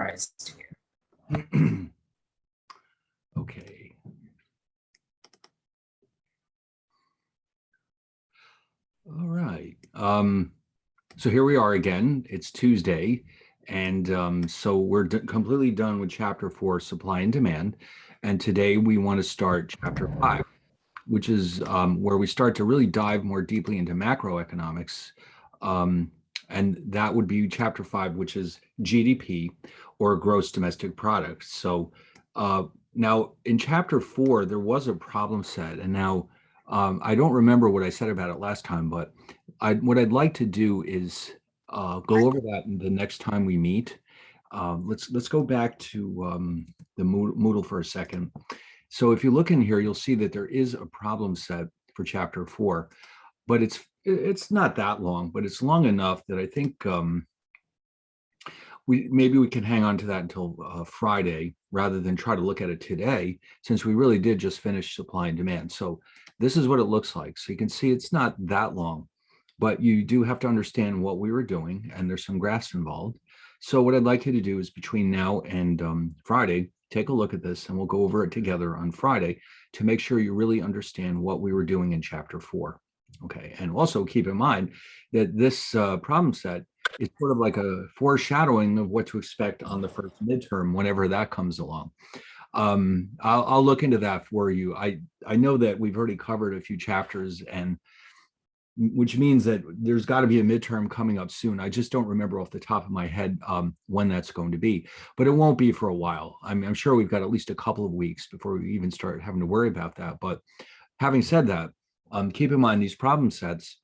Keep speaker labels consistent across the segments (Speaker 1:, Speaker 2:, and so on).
Speaker 1: surprised here.
Speaker 2: Okay. All right. So here we are again. It's Tuesday. And so we're completely done with chapter 4, supply and demand. And today we want to start chapter 5, which is where we start to really dive more deeply into macroeconomics. And that would be chapter 5, which is GDP, or gross domestic product. So now in chapter 4, there was a problem set. And now I don't remember what I said about it last time, but what I'd like to do is go over that the next time we meet. Let's go back to the Moodle for a second. So if you look in here, you'll see that there is a problem set for chapter 4, but it's not that long, but it's long enough that I think maybe we can hang on to that until Friday rather than try to look at it today, since we really did just finish supply and demand. So this is what it looks like. So you can see it's not that long, but you do have to understand what we were doing, and there's some graphs involved. So what I'd like you to do is between now and Friday, take a look at this, and we'll go over it together on Friday to make sure you really understand what we were doing in chapter 4. Okay, and also keep in mind that this problem set is sort of like a foreshadowing of what to expect on the first midterm, whenever that comes along. I'll look into that for you. I know that we've already covered a few chapters, and which means that there's got to be a midterm coming up soon. I just don't remember off the top of my head when that's going to be, but it won't be for a while. I'm sure we've got at least a couple of weeks before we even start having to worry about that. But having said that, keep in mind these problem sets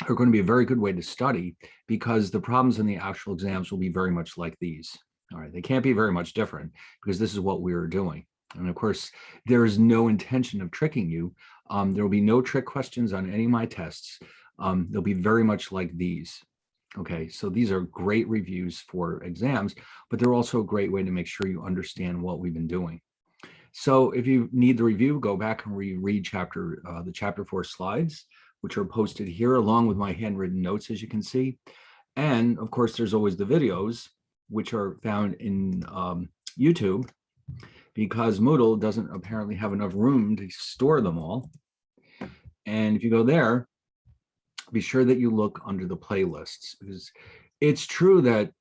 Speaker 2: are going to be a very good way to study, because the problems in the actual exams will be very much like these. All right, they can't be very much different because this is what we were doing. And of course, there is no intention of tricking you. There will be no trick questions on any of my tests. They'll be very much like these. Okay, so these are great reviews for exams, but they're also a great way to make sure you understand what we've been doing. So if you need the review, go back and reread the chapter 4 slides, which are posted here along with my handwritten notes, as you can see. And of course, there's always the videos, which are found in YouTube, because Moodle doesn't apparently have enough room to store them all. And if you go there, be sure that you look under the playlists, because it's true that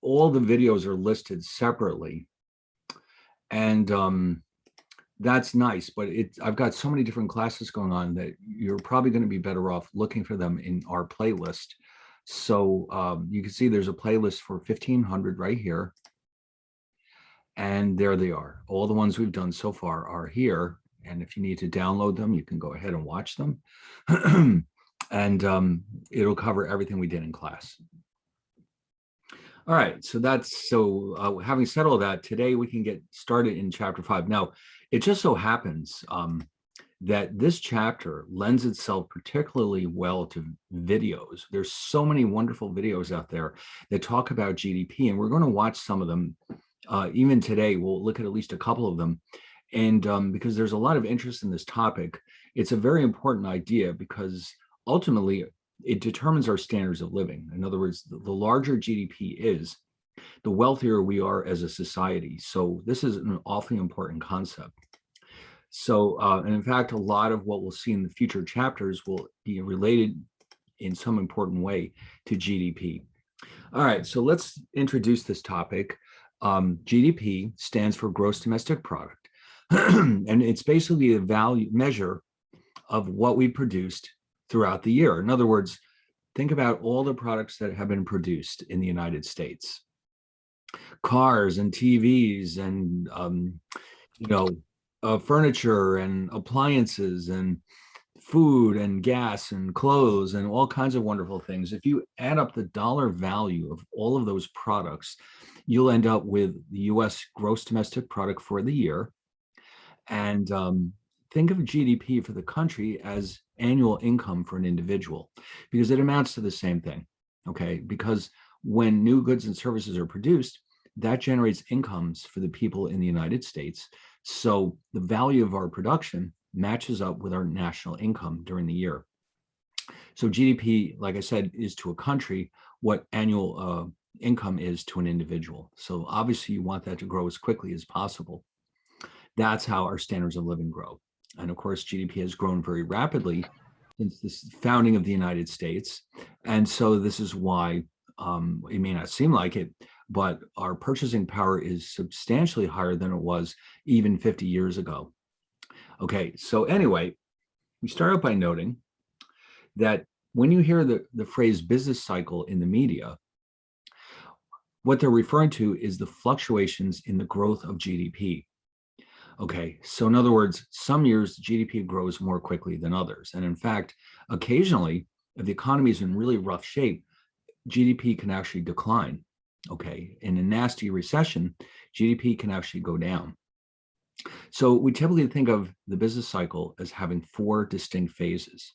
Speaker 2: all the videos are listed separately. And that's nice, but I've got so many different classes going on that you're probably going to be better off looking for them in our playlist. So you can see there's a playlist for 1500 right here. And there they are. All the ones we've done so far are here. And if you need to download them, you can go ahead and watch them. And it'll cover everything we did in class. All right, so having said all that, today we can get started in chapter 5. Now, it just so happens that this chapter lends itself particularly well to videos. There's so many wonderful videos out there that talk about GDP, and we're going to watch some of them. Even today, we'll look at least a couple of them. And because there's a lot of interest in this topic, it's a very important idea, because ultimately it determines our standards of living. In other words, the larger GDP is, the wealthier we are as a society. So this is an awfully important concept. So, and in fact, a lot of what we'll see in the future chapters will be related in some important way to GDP. All right, so let's introduce this topic. GDP stands for gross domestic product, and it's basically a measure of what we produced throughout the year. In other words, think about all the products that have been produced in the United States. Cars and TVs and furniture and appliances and food and gas and clothes and all kinds of wonderful things. If you add up the dollar value of all of those products, you'll end up with the US gross domestic product for the year. And think of GDP for the country as annual income for an individual, because it amounts to the same thing. Okay, because when new goods and services are produced, that generates incomes for the people in the United States. So the value of our production matches up with our national income during the year. So GDP, like I said, is to a country what annual income is to an individual. So obviously you want that to grow as quickly as possible. That's how our standards of living grow. And of course, GDP has grown very rapidly since the founding of the United States. And so this is why it may not seem like it, but our purchasing power is substantially higher than it was even 50 years ago. Okay, so anyway, we start out by noting that when you hear the phrase business cycle in the media, what they're referring to is the fluctuations in the growth of GDP. Okay, so in other words, some years GDP grows more quickly than others. And in fact, occasionally, if the economy is in really rough shape, GDP can actually decline. Okay, in a nasty recession, GDP can actually go down. So we typically think of the business cycle as having four distinct phases.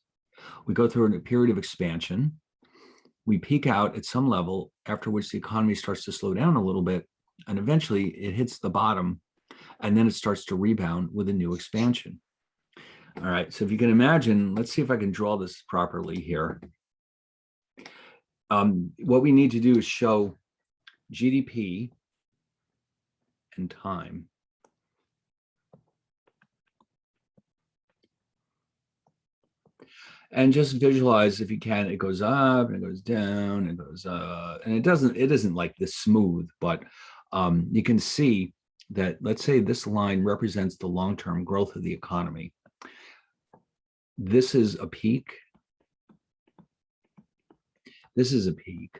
Speaker 2: We go through a period of expansion. We peak out at some level, after which the economy starts to slow down a little bit, and eventually it hits the bottom, and then it starts to rebound with a new expansion. All right, so if you can imagine, let's see if I can draw this properly here. What we need to do is show GDP and time. And just visualize, if you can, it goes up and it goes down, it goes and it isn't like this smooth, but you can see that, let's say this line represents the long-term growth of the economy. This is a peak. This is a peak.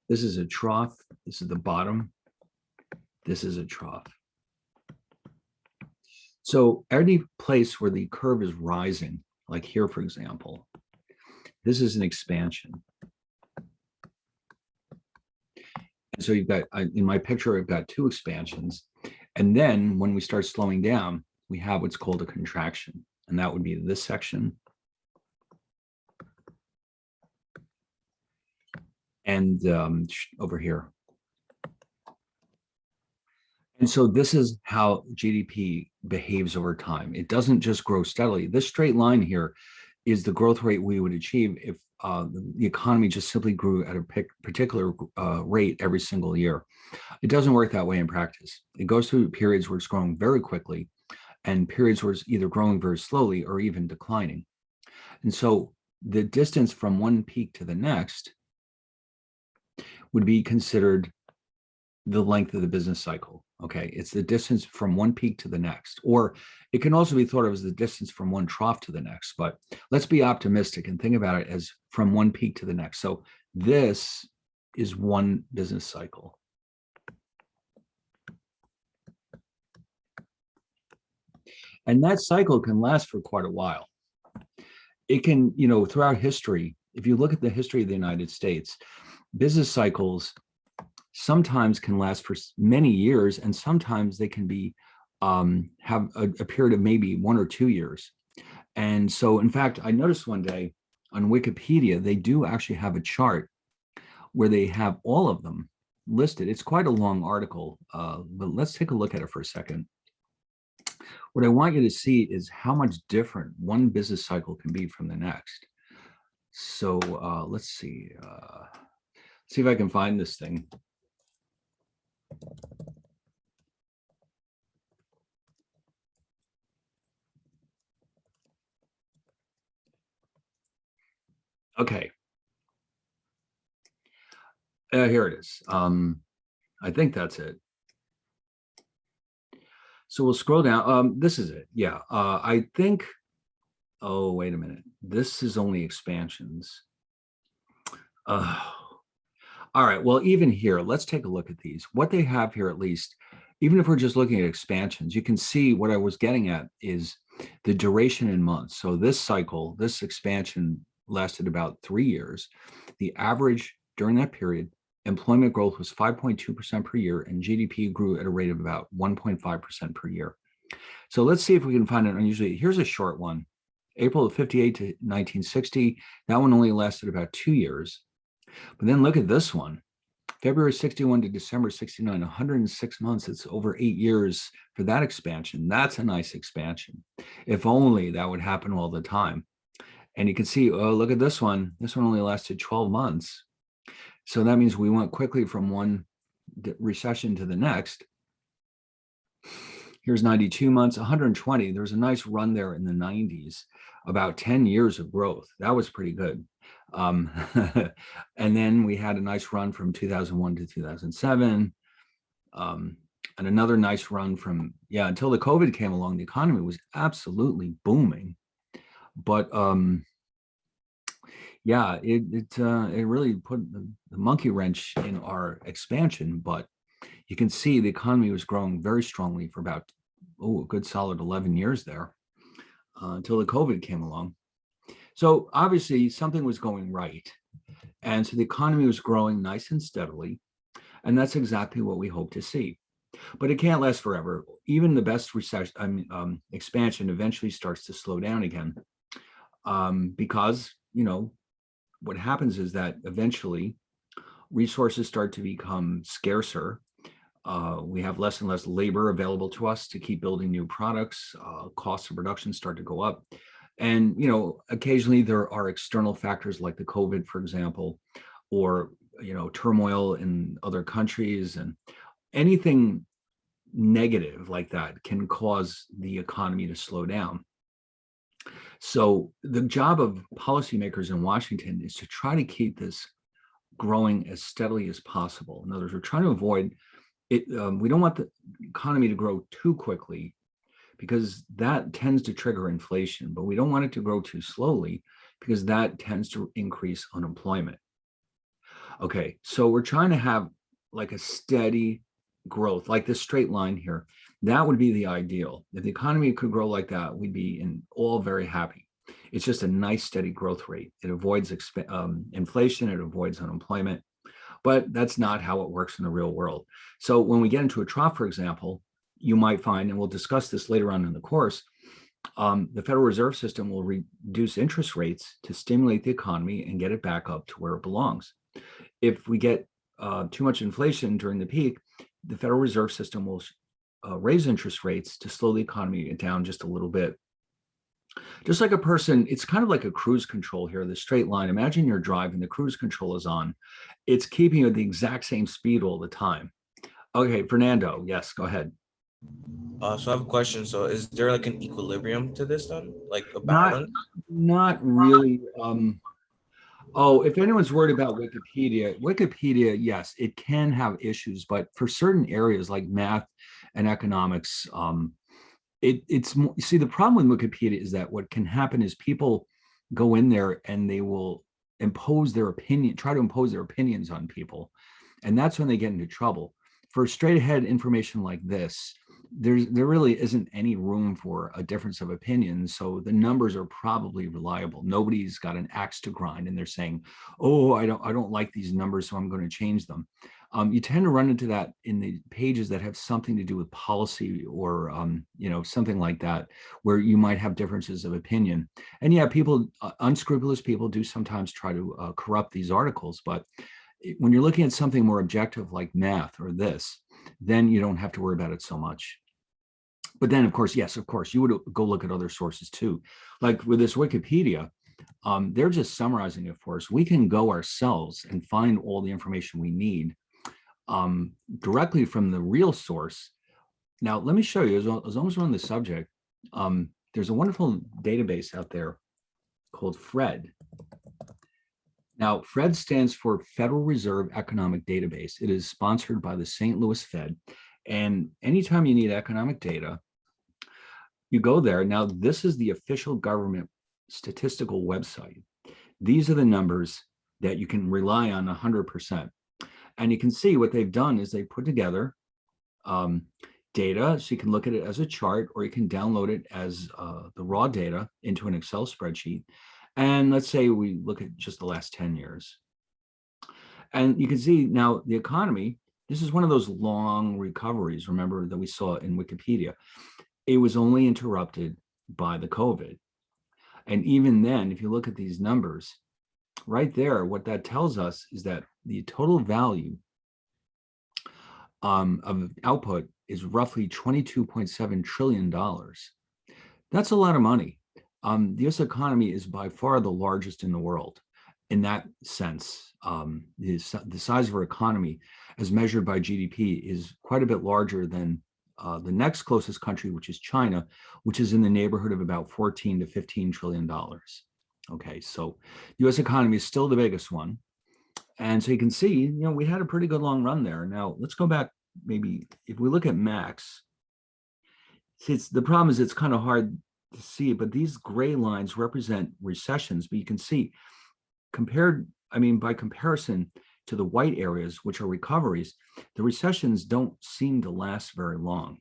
Speaker 2: This is a trough. This is the bottom. This is a trough. So any place where the curve is rising, like here, for example, this is an expansion. And so you've got, in my picture, I've got two expansions. And then when we start slowing down, we have what's called a contraction. And that would be this section. And over here. And so this is how GDP behaves over time. It doesn't just grow steadily. This straight line here is the growth rate we would achieve if the economy just simply grew at a particular rate every single year. It doesn't work that way in practice. It goes through periods where it's growing very quickly and periods where it's either growing very slowly or even declining. And so the distance from one peak to the next would be considered the length of the business cycle. Okay, it's the distance from one peak to the next, or it can also be thought of as the distance from one trough to the next. But let's be optimistic and think about it as from one peak to the next. So this is one business cycle. And that cycle can last for quite a while. It can, throughout history, if you look at the history of the United States, business cycles sometimes can last for many years, and sometimes they can be have a period of maybe 1 or 2 years. And so, in fact, I noticed one day on Wikipedia, they do actually have a chart where they have all of them listed. It's quite a long article, but let's take a look at it for a second. What I want you to see is how much different one business cycle can be from the next. So let's see if I can find this thing. Okay. Here it is. I think that's it. So we'll scroll down. This is it. Yeah. I think, oh, wait a minute. This is only expansions. All right. Well, even here, let's take a look at these. What they have here, at least, even if we're just looking at expansions, you can see what I was getting at is the duration in months. So this cycle, this expansion lasted about 3 years. The average during that period, employment growth was 5.2% per year, and GDP grew at a rate of about 1.5% per year. So let's see if we can find an unusually. Here's a short one. April of 58 to 1960. That one only lasted about 2 years. But then look at this one. February 61 to December 69, 106 months. It's over 8 years for that expansion. That's a nice expansion. If only that would happen all the time. And you can see, oh, look at this one. This one only lasted 12 months. So that means we went quickly from one recession to the next. Here's 92 months, 120. There's a nice run there in the 90s, about 10 years of growth. That was pretty good. Um, and then we had a nice run from 2001 to 2007. And another nice run from, yeah, until the COVID came along, the economy was absolutely booming. But yeah, it really put the monkey wrench in our expansion. But you can see the economy was growing very strongly for about a good solid 11 years there until the COVID came along. So obviously something was going right, and so the economy was growing nice and steadily, and that's exactly what we hope to see. But it can't last forever. Even the best recession, expansion eventually starts to slow down again, because what happens is that eventually resources start to become scarcer. We have less and less labor available to us to keep building new products. Costs of production start to go up. And, occasionally there are external factors like the COVID, for example, or, turmoil in other countries, and anything negative like that can cause the economy to slow down. So the job of policymakers in Washington is to try to keep this growing as steadily as possible. In other words, we're trying to avoid it. We don't want the economy to grow too quickly because that tends to trigger inflation, but we don't want it to grow too slowly because that tends to increase unemployment. Okay, so we're trying to have like a steady growth, like this straight line here. That would be the ideal. If the economy could grow like that, we'd be all very happy. It's just a nice steady growth rate. It avoids inflation, it avoids unemployment, but that's not how it works in the real world. So when we get into a trough, for example, you might find, and we'll discuss this later on in the course, the Federal Reserve System will reduce interest rates to stimulate the economy and get it back up to where it belongs. If we get too much inflation during the peak, the Federal Reserve System will raise interest rates to slow the economy down just a little bit. Just like a person, it's kind of like a cruise control here, the straight line. Imagine you're driving, the cruise control is on. It's keeping you at the exact same speed all the time. Okay, Fernando, yes, go ahead.
Speaker 3: So I have a question. So is there like an equilibrium to this then? Like a
Speaker 2: Not,
Speaker 3: balance?
Speaker 2: not really. Oh, if anyone's worried about Wikipedia, yes, it can have issues, but for certain areas like math and economics, it's more, see, the problem with Wikipedia is that what can happen is people go in there and they will try to impose their opinions on people, and that's when they get into trouble. For straight ahead information like this, there really isn't any room for a difference of opinion, so the numbers are probably reliable. Nobody's got an axe to grind and they're saying, oh, I don't like these numbers, so I'm going to change them. You tend to run into that in the pages that have something to do with policy or something like that, where you might have differences of opinion. And yeah, people, unscrupulous people, do sometimes try to corrupt these articles. But when you're looking at something more objective like math or this, then you don't have to worry about it so much. But then, of course, yes, of course, you would go look at other sources too. Like with this Wikipedia, they're just summarizing it for us. We can go ourselves and find all the information we need directly from the real source. Now, let me show you, as long as we're on the subject, there's a wonderful database out there called FRED. Now, FRED stands for Federal Reserve Economic Database. It is sponsored by the St. Louis Fed. And anytime you need economic data, you go there. Now, this is the official government statistical website. These are the numbers that you can rely on 100%. And you can see what they've done is they put together data, so you can look at it as a chart, or you can download it as the raw data into an Excel spreadsheet. And let's say we look at just the last 10 years. And you can see now the economy, this is one of those long recoveries, remember, that we saw in Wikipedia. It was only interrupted by the COVID. And even then, if you look at these numbers, right there, what that tells us is that the total value of output is roughly $22.7 trillion. That's a lot of money. The US economy is by far the largest in the world. in that sense. The size of our economy as measured by GDP is quite a bit larger than the next closest country, which is China, which is in the neighborhood of about 14 to 15 trillion dollars. Okay, so the US economy is still the biggest one. And so you can see, we had a pretty good long run there. Now let's go back. Maybe if we look at Max, see, the problem is it's kind of hard to see, but these gray lines represent recessions. But you can see by comparison to the white areas, which are recoveries, the recessions don't seem to last very long.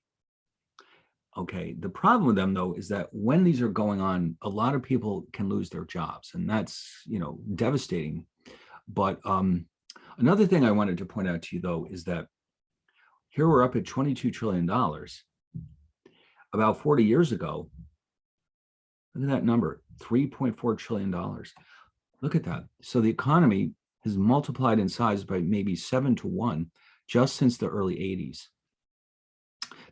Speaker 2: Okay, the problem with them though is that when these are going on, a lot of people can lose their jobs, and that's devastating. But another thing I wanted to point out to you though is that here we're up at $22 trillion. About 40 years ago, look at that number, $3.4 trillion. Look at that. So the economy has multiplied in size by maybe 7 to 1 just since the early 80s.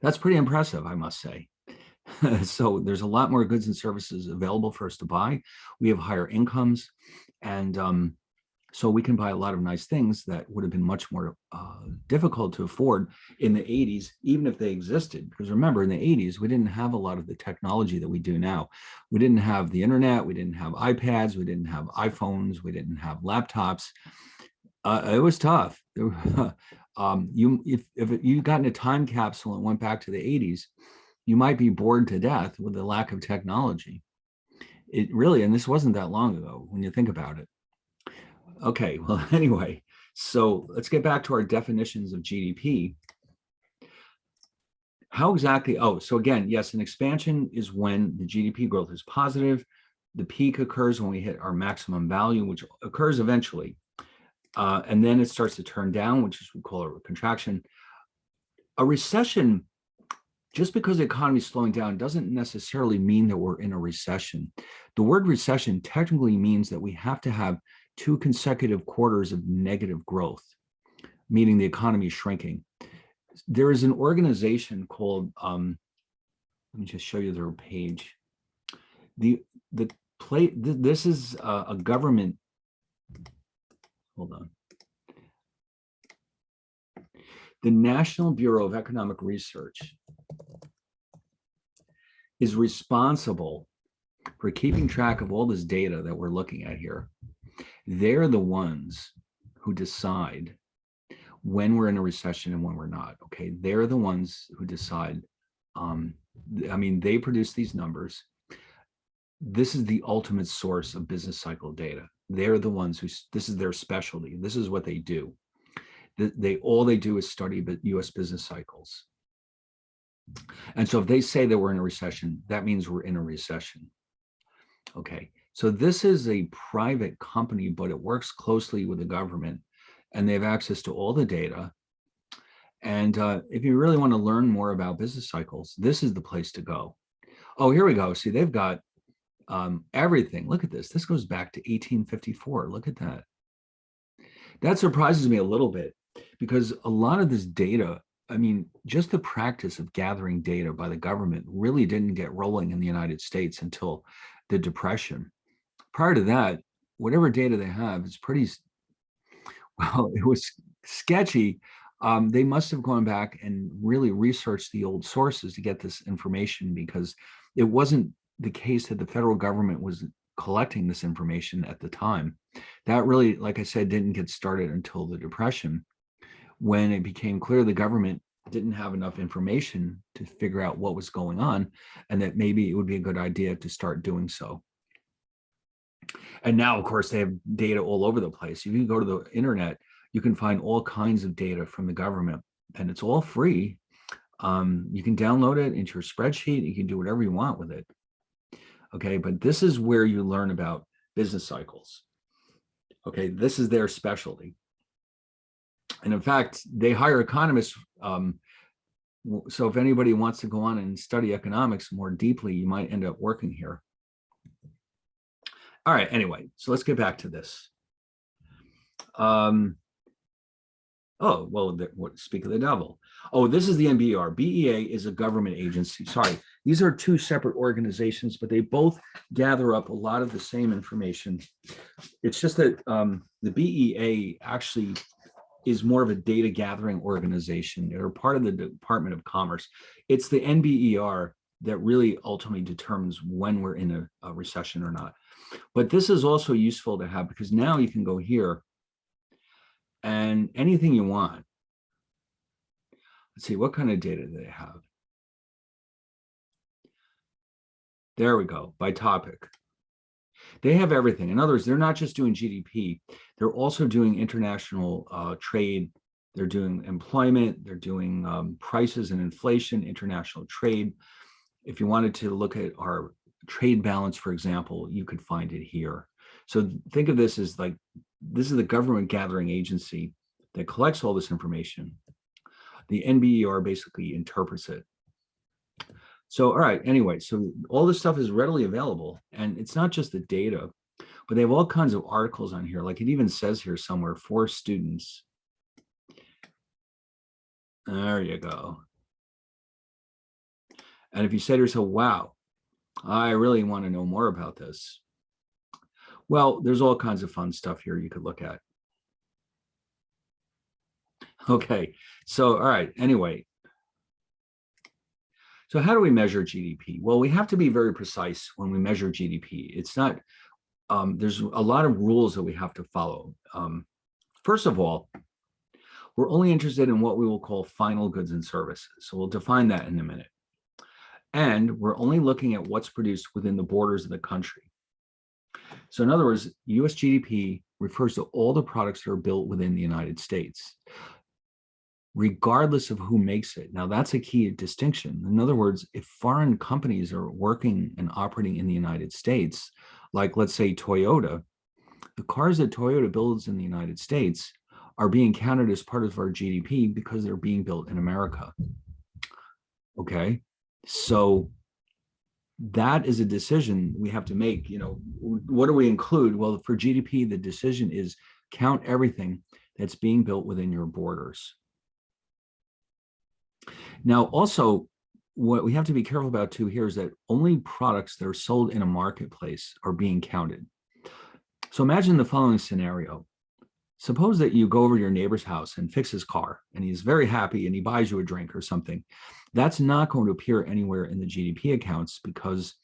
Speaker 2: That's pretty impressive, I must say. So there's a lot more goods and services available for us to buy. We have higher incomes, and so we can buy a lot of nice things that would have been much more difficult to afford in the 80s, even if they existed. Because remember, in the 80s, we didn't have a lot of the technology that we do now. We didn't have the internet, we didn't have iPads, we didn't have iPhones, we didn't have laptops. It was tough. If you got in a time capsule and went back to the 80s, you might be bored to death with the lack of technology. It really, and this wasn't that long ago when you think about it. Okay, well, anyway, so let's get back to our definitions of GDP. How exactly, so again, yes, an expansion is when the GDP growth is positive. The peak occurs when we hit our maximum value, which occurs eventually. And then it starts to turn down, which is we call a contraction. A recession, just because the economy is slowing down, doesn't necessarily mean that we're in a recession. The word recession technically means that we have to have 2 consecutive quarters of negative growth, meaning the economy is shrinking. There is an organization called, let me just show you their page. This is a government, hold on. The National Bureau of Economic Research is responsible for keeping track of all this data that we're looking at here. They're the ones who decide when we're in a recession and when we're not. Okay, they're the ones who decide. They produce these numbers. This is the ultimate source of business cycle data. They're the ones who, this is their specialty. This is what they do. All they do is study US business cycles. And so if they say that we're in a recession, that means we're in a recession. Okay, so this is a private company, but it works closely with the government, and they have access to all the data. And if you really want to learn more about business cycles, this is the place to go. Oh, here we go. See, they've got everything. Look at this. This goes back to 1854. Look at that. That surprises me a little bit because a lot of this data, just the practice of gathering data by the government really didn't get rolling in the United States until the Depression. Prior to that, whatever data they have is pretty, well, it was sketchy. They must have gone back and really researched the old sources to get this information, because it wasn't the case that the federal government was collecting this information at the time. That really, like I said, didn't get started until the Depression, when it became clear the government didn't have enough information to figure out what was going on, and that maybe it would be a good idea to start doing so. And now, of course, they have data all over the place. If you go to the internet, you can find all kinds of data from the government, and it's all free. You can download it into your spreadsheet. You can do whatever you want with it. Okay, but this is where you learn about business cycles. Okay, this is their specialty. And in fact, they hire economists. So if anybody wants to go on and study economics more deeply, you might end up working here. All right, anyway, so let's get back to this. Speak of the devil. Oh, this is the NBER. BEA is a government agency. Sorry, These are two separate organizations, but they both gather up a lot of the same information. It's just that the BEA actually is more of a data gathering organization. They're part of the Department of Commerce. It's the NBER that really ultimately determines when we're in a recession or not. But this is also useful to have because now you can go here and anything you want. Let's see, what kind of data do they have? There we go, by topic. They have everything. In other words, they're not just doing GDP, they're also doing international trade, they're doing employment, they're doing prices and inflation, international trade. If you wanted to look at our trade balance, for example, you could find it here. So think of this as like, this is the government gathering agency that collects all this information. The NBER basically interprets it. So, all right, anyway, so all this stuff is readily available, and it's not just the data, but they have all kinds of articles on here. Like it even says here somewhere for students. There you go. And if you say to yourself, wow, I really want to know more about this. Well, there's all kinds of fun stuff here you could look at. Okay, so, all right, anyway. So how do we measure GDP? Well, we have to be very precise when we measure GDP. It's not, there's a lot of rules that we have to follow. First of all, we're only interested in what we will call final goods and services. So we'll define that in a minute. And we're only looking at what's produced within the borders of the country. So in other words, US GDP refers to all the products that are built within the United States, regardless of who makes it. Now, that's a key distinction. In other words, if foreign companies are working and operating in the United States, like let's say Toyota, the cars that Toyota builds in the United States are being counted as part of our GDP because they're being built in America. Okay, so that is a decision we have to make. You know, what do we include? Well, for GDP, the decision is count everything that's being built within your borders. Now, also, what we have to be careful about too here is that only products that are sold in a marketplace are being counted. So imagine the following scenario. Suppose that you go over to your neighbor's house and fix his car, and he's very happy and he buys you a drink or something. That's not going to appear anywhere in the GDP accounts because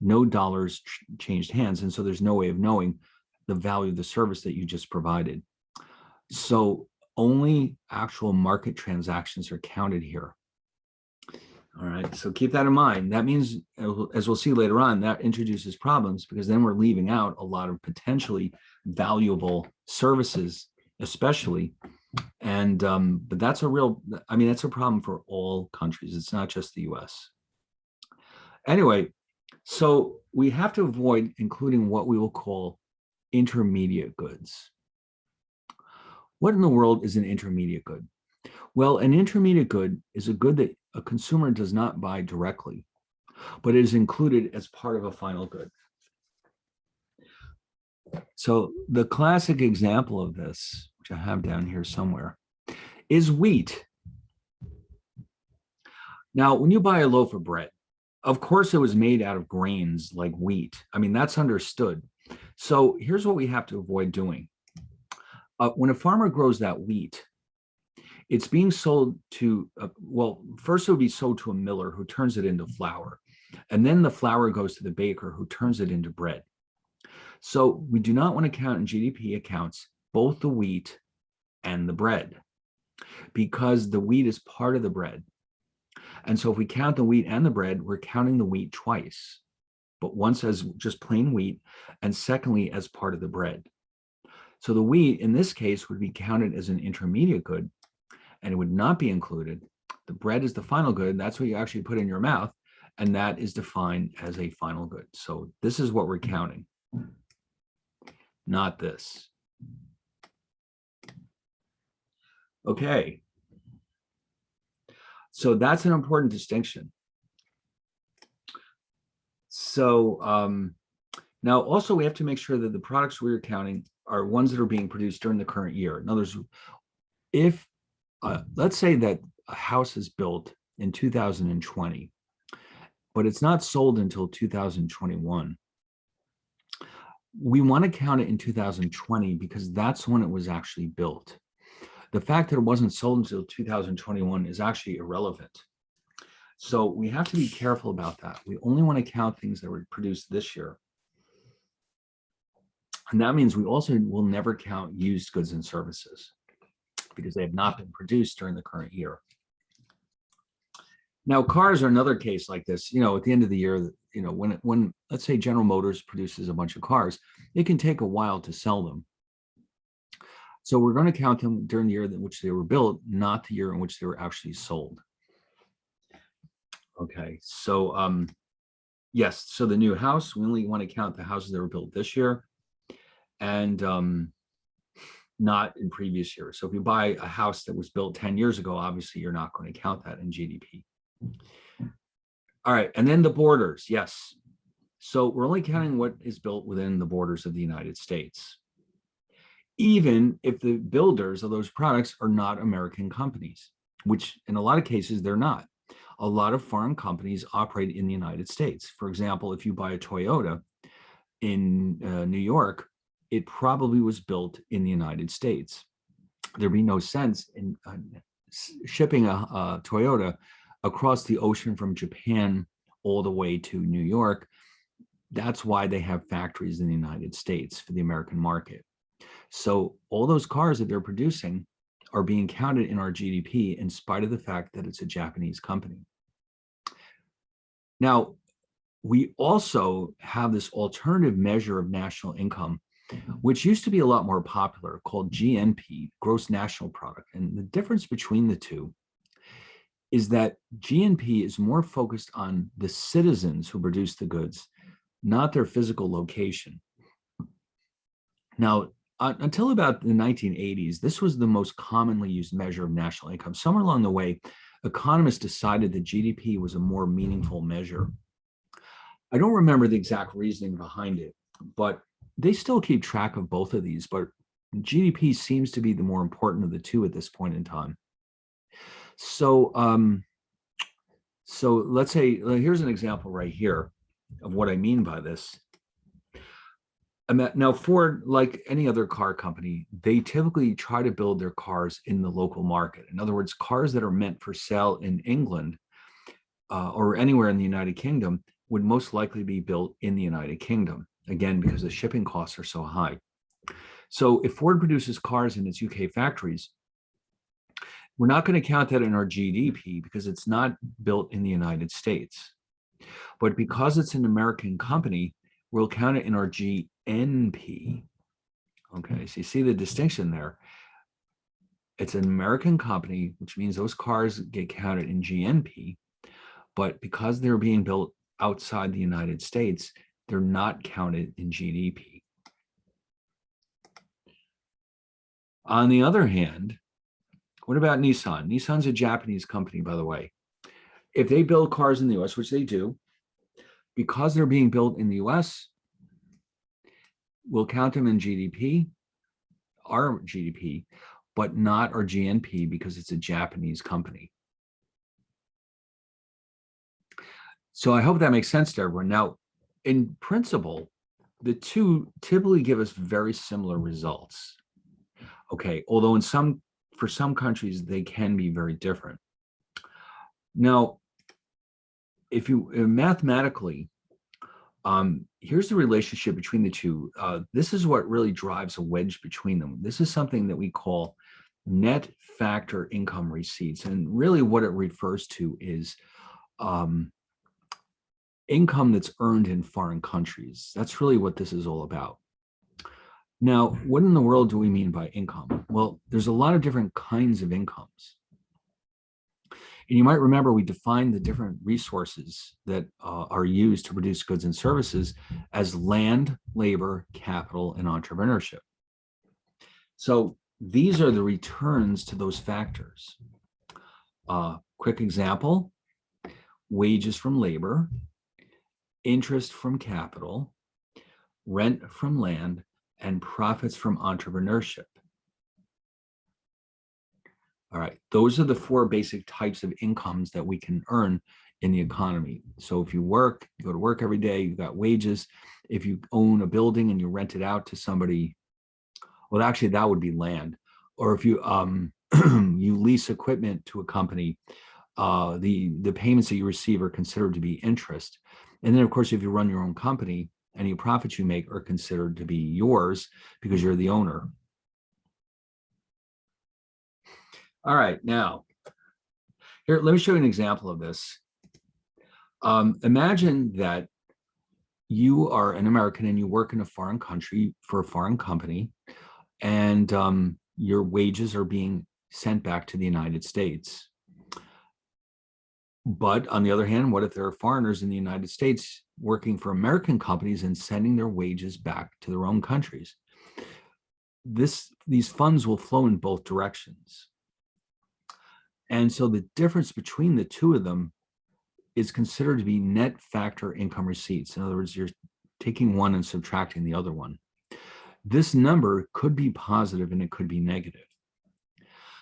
Speaker 2: no dollars changed hands. And so there's no way of knowing the value of the service that you just provided. So only actual market transactions are counted here. All right, so keep that in mind. That means, as we'll see later on, that introduces problems because then we're leaving out a lot of potentially valuable services, especially. And but that's a real, I mean, that's a problem for all countries. It's not just the US. Anyway, so we have to avoid including what we will call intermediate goods. What in the world is an intermediate good? Well, an intermediate good is a good that a consumer does not buy directly, but it is included as part of a final good. So the classic example of this, which I have down here somewhere, is wheat. Now, when you buy a loaf of bread, of course it was made out of grains like wheat. I mean, that's understood. So here's what we have to avoid doing. When a farmer grows that wheat, it's being sold to, well, first it would be sold to a miller who turns it into flour. And then the flour goes to the baker who turns it into bread. So we do not want to count in GDP accounts both the wheat and the bread because the wheat is part of the bread. And so if we count the wheat and the bread, we're counting the wheat twice, but once as just plain wheat and secondly as part of the bread. So the wheat in this case would be counted as an intermediate good and it would not be included. The bread is the final good. That's what you actually put in your mouth. And that is defined as a final good. So this is what we're counting, not this. Okay. So that's an important distinction. So now also we have to make sure that the products we're counting are ones that are being produced during the current year. In other words, if let's say that a house is built in 2020 but it's not sold until 2021. We want to count it in 2020 because that's when it was actually built. The fact that it wasn't sold until 2021 is actually irrelevant. So we have to be careful about that. We only want to count things that were produced this year. And that means we also will never count used goods and services because they have not been produced during the current year. Now, cars are another case like this. At the end of the year, when let's say General Motors produces a bunch of cars, it can take a while to sell them. So we're going to count them during the year in which they were built, not the year in which they were actually sold. Okay, so yes, so the new house, we only want to count the houses that were built this year and not in previous years. So if you buy a house that was built 10 years ago, obviously you're not going to count that in GDP. All right, and then the borders, yes. So we're only counting what is built within the borders of the United States, even if the builders of those products are not American companies, which in a lot of cases they're not. A lot of foreign companies operate in the United States. For example, if you buy a Toyota in New York, it probably was built in the United States. There'd be no sense in shipping a Toyota across the ocean from Japan all the way to New York. That's why they have factories in the United States for the American market. So all those cars that they're producing are being counted in our GDP in spite of the fact that it's a Japanese company. Now, we also have this alternative measure of national income, which used to be a lot more popular, called GNP, gross national product. And the difference between the two is that GNP is more focused on the citizens who produce the goods, not their physical location. Now, until about the 1980s, this was the most commonly used measure of national income. Somewhere along the way, economists decided that GDP was a more meaningful measure. I don't remember the exact reasoning behind it, but they still keep track of both of these, but GDP seems to be the more important of the two at this point in time. So, so let's say, here's an example right here of what I mean by this. Now, Ford, like any other car company, they typically try to build their cars in the local market. In other words, cars that are meant for sale in England or anywhere in the United Kingdom would most likely be built in the United Kingdom, again, because the shipping costs are so high. So if Ford produces cars in its UK factories, we're not going to count that in our GDP because it's not built in the United States. But because it's an American company, we'll count it in our GNP. Okay, so you see the distinction there. It's an American company, which means those cars get counted in GNP, but because they're being built outside the United States, they're not counted in GDP. On the other hand, what about Nissan? Nissan's a Japanese company, by the way. If they build cars in the US, which they do, because they're being built in the US, we'll count them in GDP, our GDP, but not our GNP because it's a Japanese company. So I hope that makes sense to everyone. Now, in principle, the two typically give us very similar results. Okay, although for some countries, they can be very different. Now, if you mathematically, here's the relationship between the two. This is what really drives a wedge between them. This is something that we call net factor income receipts. And really what it refers to is income that's earned in foreign countries. That's really what this is all about. Now, what in the world do we mean by income? Well, there's a lot of different kinds of incomes. And you might remember we defined the different resources that are used to produce goods and services as land, labor, capital, and entrepreneurship. So these are the returns to those factors. Quick example, wages from labor, interest from capital, rent from land, and profits from entrepreneurship. All right, those are the four basic types of incomes that we can earn in the economy. So if you work, you go to work every day, you've got wages. If you own a building and you rent it out to somebody, well, actually that would be land. Or if you you lease equipment to a company, the payments that you receive are considered to be interest. And then of course, if you run your own company, any profits you make are considered to be yours because you're the owner. All right, now here, let me show you an example of this. Imagine that you are an American and you work in a foreign country for a foreign company, and your wages are being sent back to the United States. But on the other hand, what if there are foreigners in the United States working for American companies and sending their wages back to their own countries? These funds will flow in both directions. And so the difference between the two of them is considered to be net factor income receipts. In other words, you're taking one and subtracting the other one. This number could be positive and it could be negative,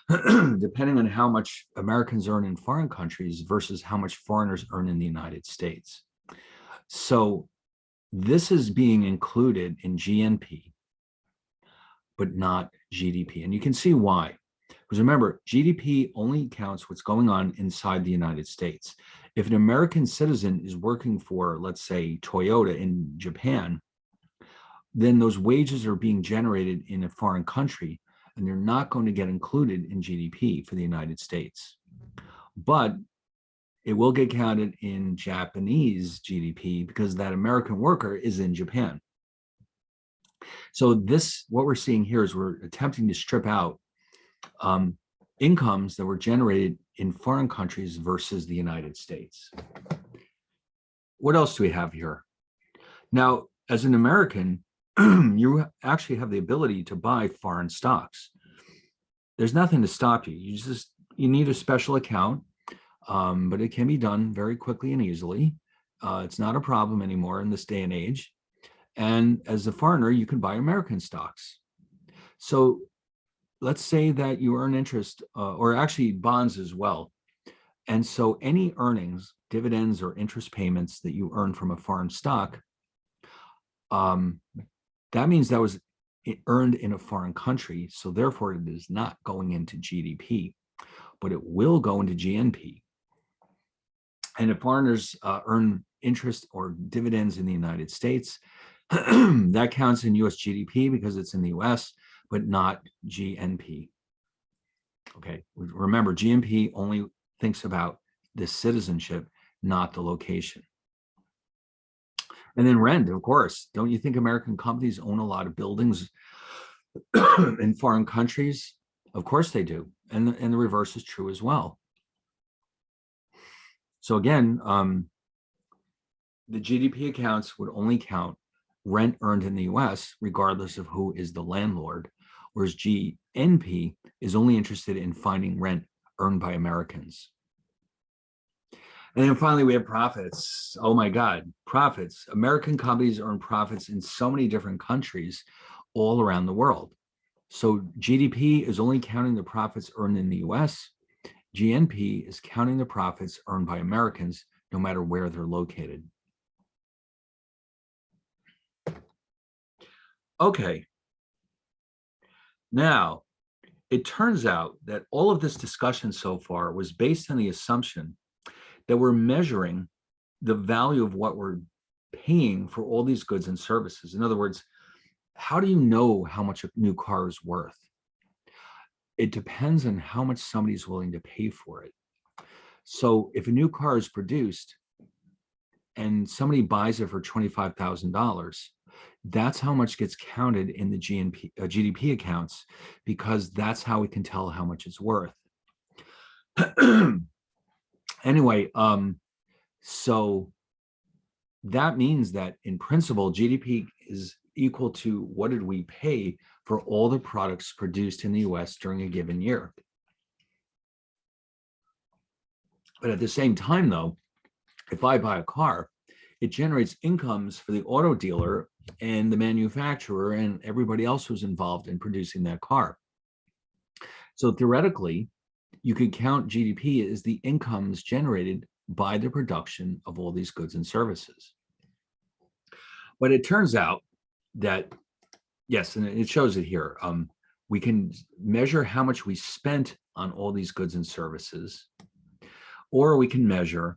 Speaker 2: depending on how much Americans earn in foreign countries versus how much foreigners earn in the United States. So this is being included in GNP, but not GDP. And you can see why. Because remember, GDP only counts what's going on inside the United States. If an American citizen is working for, let's say, Toyota in Japan, then those wages are being generated in a foreign country, and they're not going to get included in GDP for the United States. But it will get counted in Japanese GDP because that American worker is in Japan. So what we're seeing here is we're attempting to strip out incomes that were generated in foreign countries versus the United States. What else do we have here? Now, as an American, you actually have the ability to buy foreign stocks. There's nothing to stop you. You need a special account, but it can be done very quickly and easily. It's not a problem anymore in this day and age. And as a foreigner, you can buy American stocks. So let's say that you earn interest, or actually bonds as well. And so any earnings, dividends or interest payments that you earn from a foreign stock, that means that was earned in a foreign country. So therefore it is not going into GDP, but it will go into GNP. And if foreigners earn interest or dividends in the United States, that counts in US GDP because it's in the US, but not GNP. Okay, remember, GNP only thinks about the citizenship, not the location. And then rent, of course. Don't you think American companies own a lot of buildings in foreign countries? Of course they do. And the reverse is true as well. So again, the GDP accounts would only count rent earned in the US, regardless of who is the landlord, whereas GNP is only interested in finding rent earned by Americans. And then finally, we have profits. Oh my God, profits. American companies earn profits in so many different countries all around the world. So GDP is only counting the profits earned in the US. GNP is counting the profits earned by Americans, no matter where they're located. Okay. Now, it turns out that all of this discussion so far was based on the assumption that we're measuring the value of what we're paying for all these goods and services. In other words, how do you know how much a new car is worth? It depends on how much somebody's willing to pay for it. So if a new car is produced and somebody buys it for $25,000, that's how much gets counted in the GDP accounts, because that's how we can tell how much it's worth. Anyway, so that means that in principle, GDP is equal to what did we pay for all the products produced in the US during a given year. But at the same time, though, if I buy a car, it generates incomes for the auto dealer and the manufacturer and everybody else who's involved in producing that car. So theoretically, you could count GDP as the incomes generated by the production of all these goods and services. But it turns out that, yes, and it shows it here, we can measure how much we spent on all these goods and services, or we can measure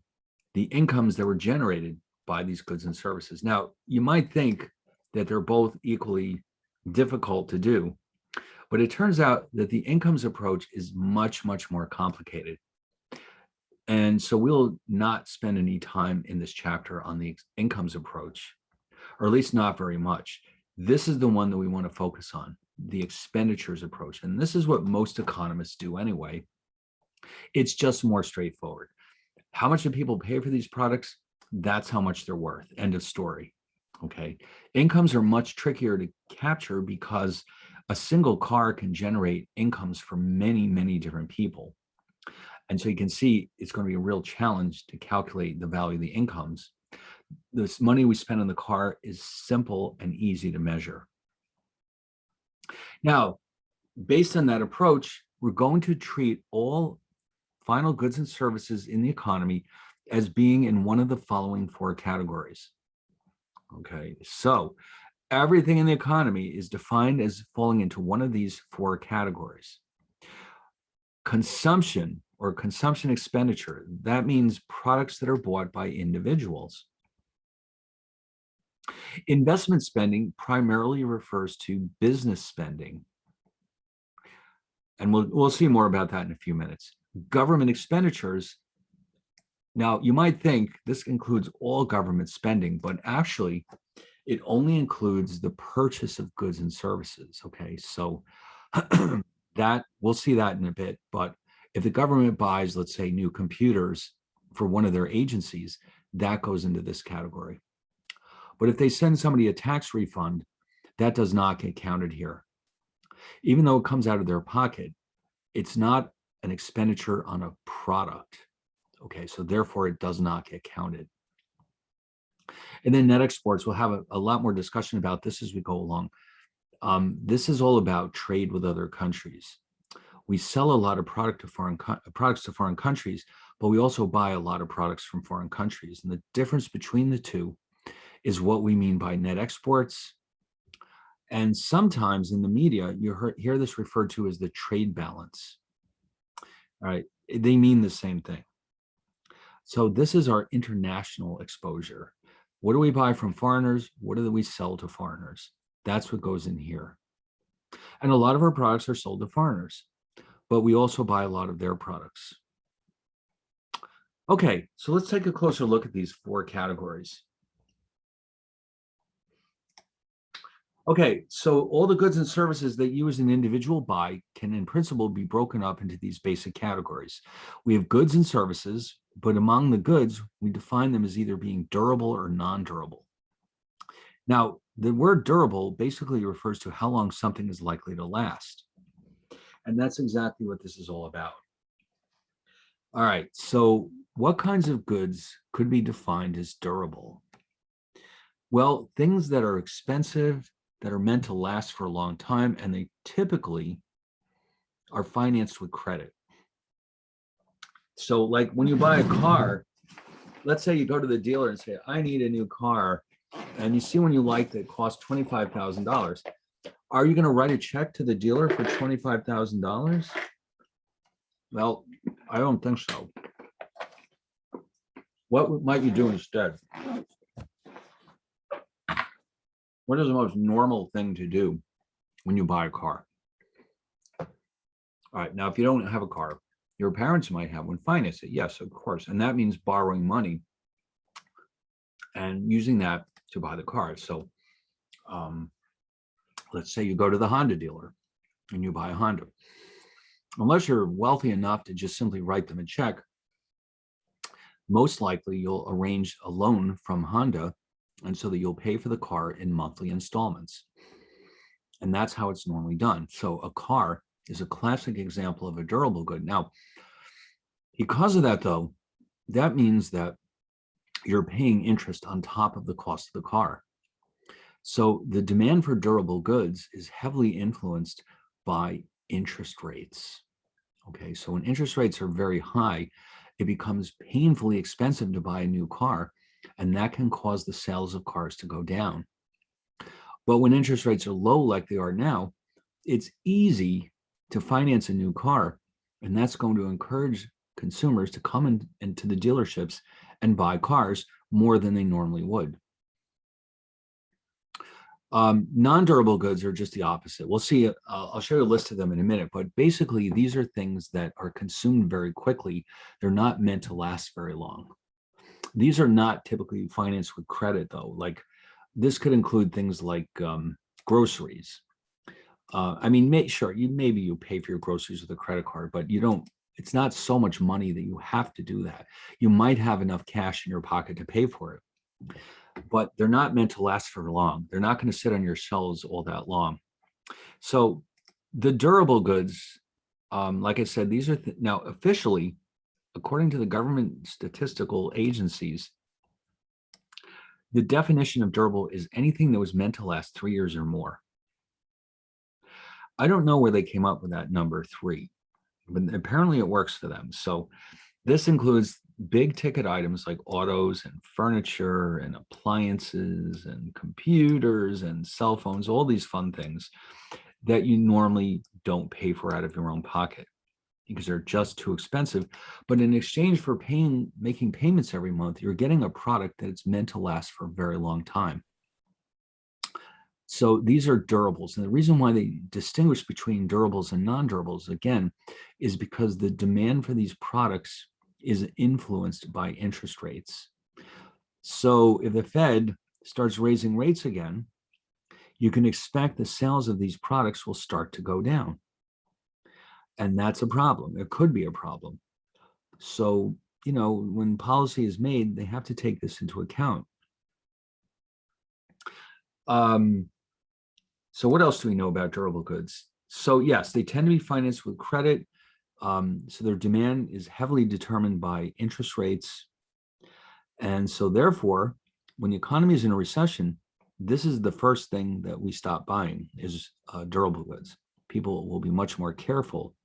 Speaker 2: the incomes that were generated by these goods and services. Now, you might think that they're both equally difficult to do, but it turns out that the incomes approach is much, much more complicated. And so we'll not spend any time in this chapter on the incomes approach, or at least not very much. This is the one that we want to focus on, the expenditures approach. And this is what most economists do anyway. It's just more straightforward. How much do people pay for these products? That's how much they're worth. End of story. Okay. Incomes are much trickier to capture because a single car can generate incomes for many, many different people. And so you can see it's going to be a real challenge to calculate the value of the incomes. This money we spend on the car is simple and easy to measure. Now, based on that approach, we're going to treat all final goods and services in the economy as being in one of the following four categories. Okay, so everything in the economy is defined as falling into one of these four categories. Consumption or consumption expenditure, that means products that are bought by individuals. Investment spending primarily refers to business spending. And we'll see more about that in a few minutes. Government expenditures, now you might think this includes all government spending, but actually it only includes the purchase of goods and services. Okay, so that we'll see that in a bit. But if the government buys, let's say, new computers for one of their agencies, that goes into this category. But if they send somebody a tax refund, that does not get counted here. Even though it comes out of their pocket, it's not an expenditure on a product. Okay, so therefore it does not get counted. And then net exports, we'll have a lot more discussion about this as we go along. This is all about trade with other countries. We sell a lot of products to foreign countries, but we also buy a lot of products from foreign countries. And the difference between the two is what we mean by net exports. And sometimes in the media, you hear this referred to as the trade balance. All right, they mean the same thing. So this is our international exposure. What do we buy from foreigners? What do we sell to foreigners? That's what goes in here. And a lot of our products are sold to foreigners, but we also buy a lot of their products. Okay, so let's take a closer look at these four categories. Okay, so all the goods and services that you as an individual buy can in principle be broken up into these basic categories. We have goods and services, but among the goods, we define them as either being durable or non-durable. Now, the word durable basically refers to how long something is likely to last. And that's exactly what this is all about. All right, so what kinds of goods could be defined as durable? Well, things that are expensive, that are meant to last for a long time, and they typically are financed with credit. So like when you buy a car, let's say you go to the dealer and say, I need a new car, and you see one you like that costs $25,000. Are you going to write a check to the dealer for $25,000? Well, I don't think so. What might you do instead? What is the most normal thing to do when you buy a car? All right, now if you don't have a car, your parents might have one, finance it. Yes, of course. And that means borrowing money and using that to buy the car. So let's say you go to the Honda dealer and you buy a Honda. Unless you're wealthy enough to just simply write them a check, most likely you'll arrange a loan from Honda, and so that you'll pay for the car in monthly installments. And that's how it's normally done. So a car is a classic example of a durable good. Now, because of that, though, that means that you're paying interest on top of the cost of the car. So the demand for durable goods is heavily influenced by interest rates. Okay, so when interest rates are very high, it becomes painfully expensive to buy a new car, and that can cause the sales of cars to go down. But when interest rates are low like they are now, it's easy to finance a new car, and that's going to encourage consumers to come into the dealerships and buy cars more than they normally would. Non-durable goods are just the opposite. We'll see, I'll show you a list of them in a minute, but basically these are things that are consumed very quickly. They're not meant to last very long. These are not typically financed with credit though. Like this could include things like groceries. I mean, maybe you pay for your groceries with a credit card, but you don't, it's not so much money that you have to do that. You might have enough cash in your pocket to pay for it, but they're not meant to last for long. They're not going to sit on your shelves all that long. So the durable goods, like I said, these are now officially, according to the government statistical agencies, the definition of durable is anything that was meant to last 3 years or more. I don't know where they came up with that number 3, but apparently it works for them. So this includes big ticket items like autos and furniture and appliances and computers and cell phones, all these fun things that you normally don't pay for out of your own pocket because they're just too expensive. But in exchange for making payments every month, you're getting a product that's meant to last for a very long time. So these are durables. And the reason why they distinguish between durables and non-durables, again, is because the demand for these products is influenced by interest rates. So if the Fed starts raising rates again, you can expect the sales of these products will start to go down. And that's a problem. It could be a problem. So, when policy is made, they have to take this into account. So what else do we know about durable goods? So yes, they tend to be financed with credit. So their demand is heavily determined by interest rates. And so therefore, when the economy is in a recession, this is the first thing that we stop buying is durable goods. People will be much more careful.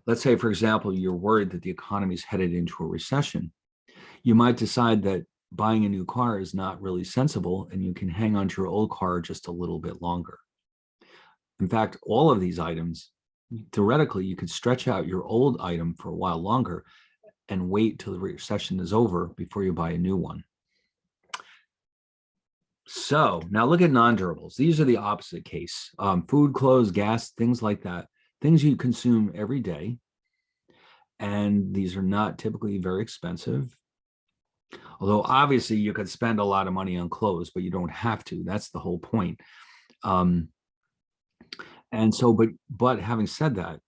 Speaker 2: Let's say, for example, you're worried that the economy is headed into a recession. You might decide that buying a new car is not really sensible and you can hang on to your old car just a little bit longer. In fact, all of these items, theoretically, you could stretch out your old item for a while longer and wait till the recession is over before you buy a new one. So now look at non-durables. These are the opposite case. Food, clothes, gas, things like that. Things you consume every day. And these are not typically very expensive. Although obviously you could spend a lot of money on clothes, but you don't have to. That's the whole point. And so, but having said that,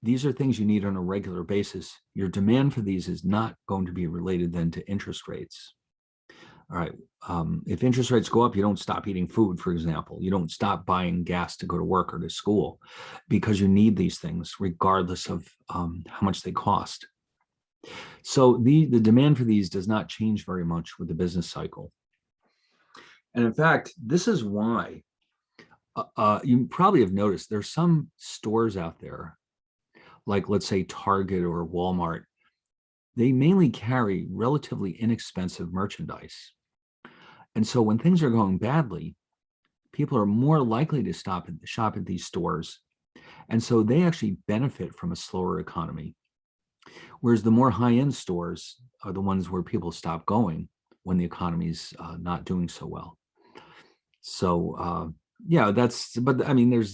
Speaker 2: these are things you need on a regular basis. Your demand for these is not going to be related then to interest rates. All right. If interest rates go up, you don't stop eating food, for example. You don't stop buying gas to go to work or to school because you need these things regardless of how much they cost. So the demand for these does not change very much with the business cycle. And in fact, this is why you probably have noticed there's some stores out there, like let's say Target or Walmart, they mainly carry relatively inexpensive merchandise. And so when things are going badly, people are more likely to shop at these stores. And so they actually benefit from a slower economy. Whereas the more high-end stores are the ones where people stop going when the economy's not doing so well. So yeah, but I mean,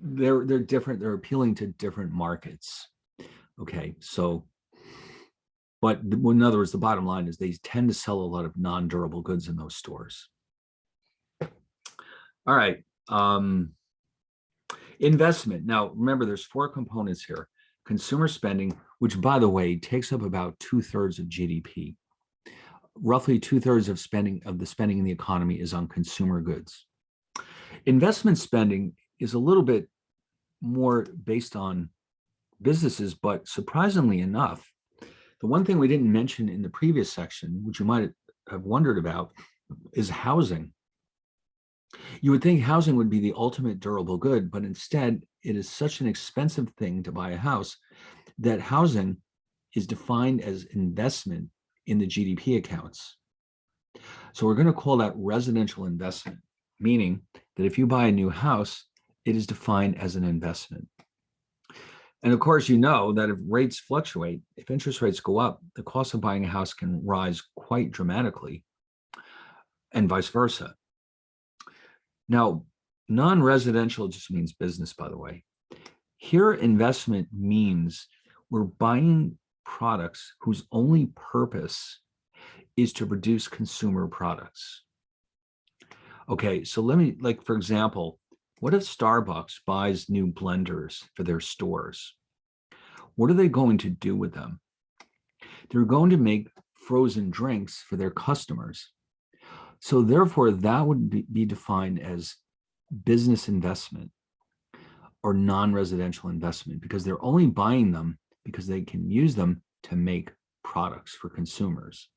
Speaker 2: they're different. They're appealing to different markets. Okay, so, but in other words, the bottom line is they tend to sell a lot of non-durable goods in those stores. All right. Investment. Now, remember, there's 4 components here. Consumer spending, which, by the way, takes up about 2/3 of GDP. Roughly 2/3 of the spending in the economy is on consumer goods. Investment spending is a little bit more based on businesses, but surprisingly enough, the one thing we didn't mention in the previous section, which you might have wondered about, is housing. You would think housing would be the ultimate durable good, but instead it is such an expensive thing to buy a house that housing is defined as investment in the GDP accounts. So we're going to call that residential investment, meaning that if you buy a new house, it is defined as an investment. And of course, you know that if rates fluctuate, if interest rates go up, the cost of buying a house can rise quite dramatically, and vice versa. Now, non-residential just means business, by the way. Here, investment means we're buying products whose only purpose is to produce consumer products. Okay, so let me, like, for example, what if Starbucks buys new blenders for their stores? What are they going to do with them? They're going to make frozen drinks for their customers. So therefore, that would be defined as business investment or non-residential investment, because they're only buying them because they can use them to make products for consumers.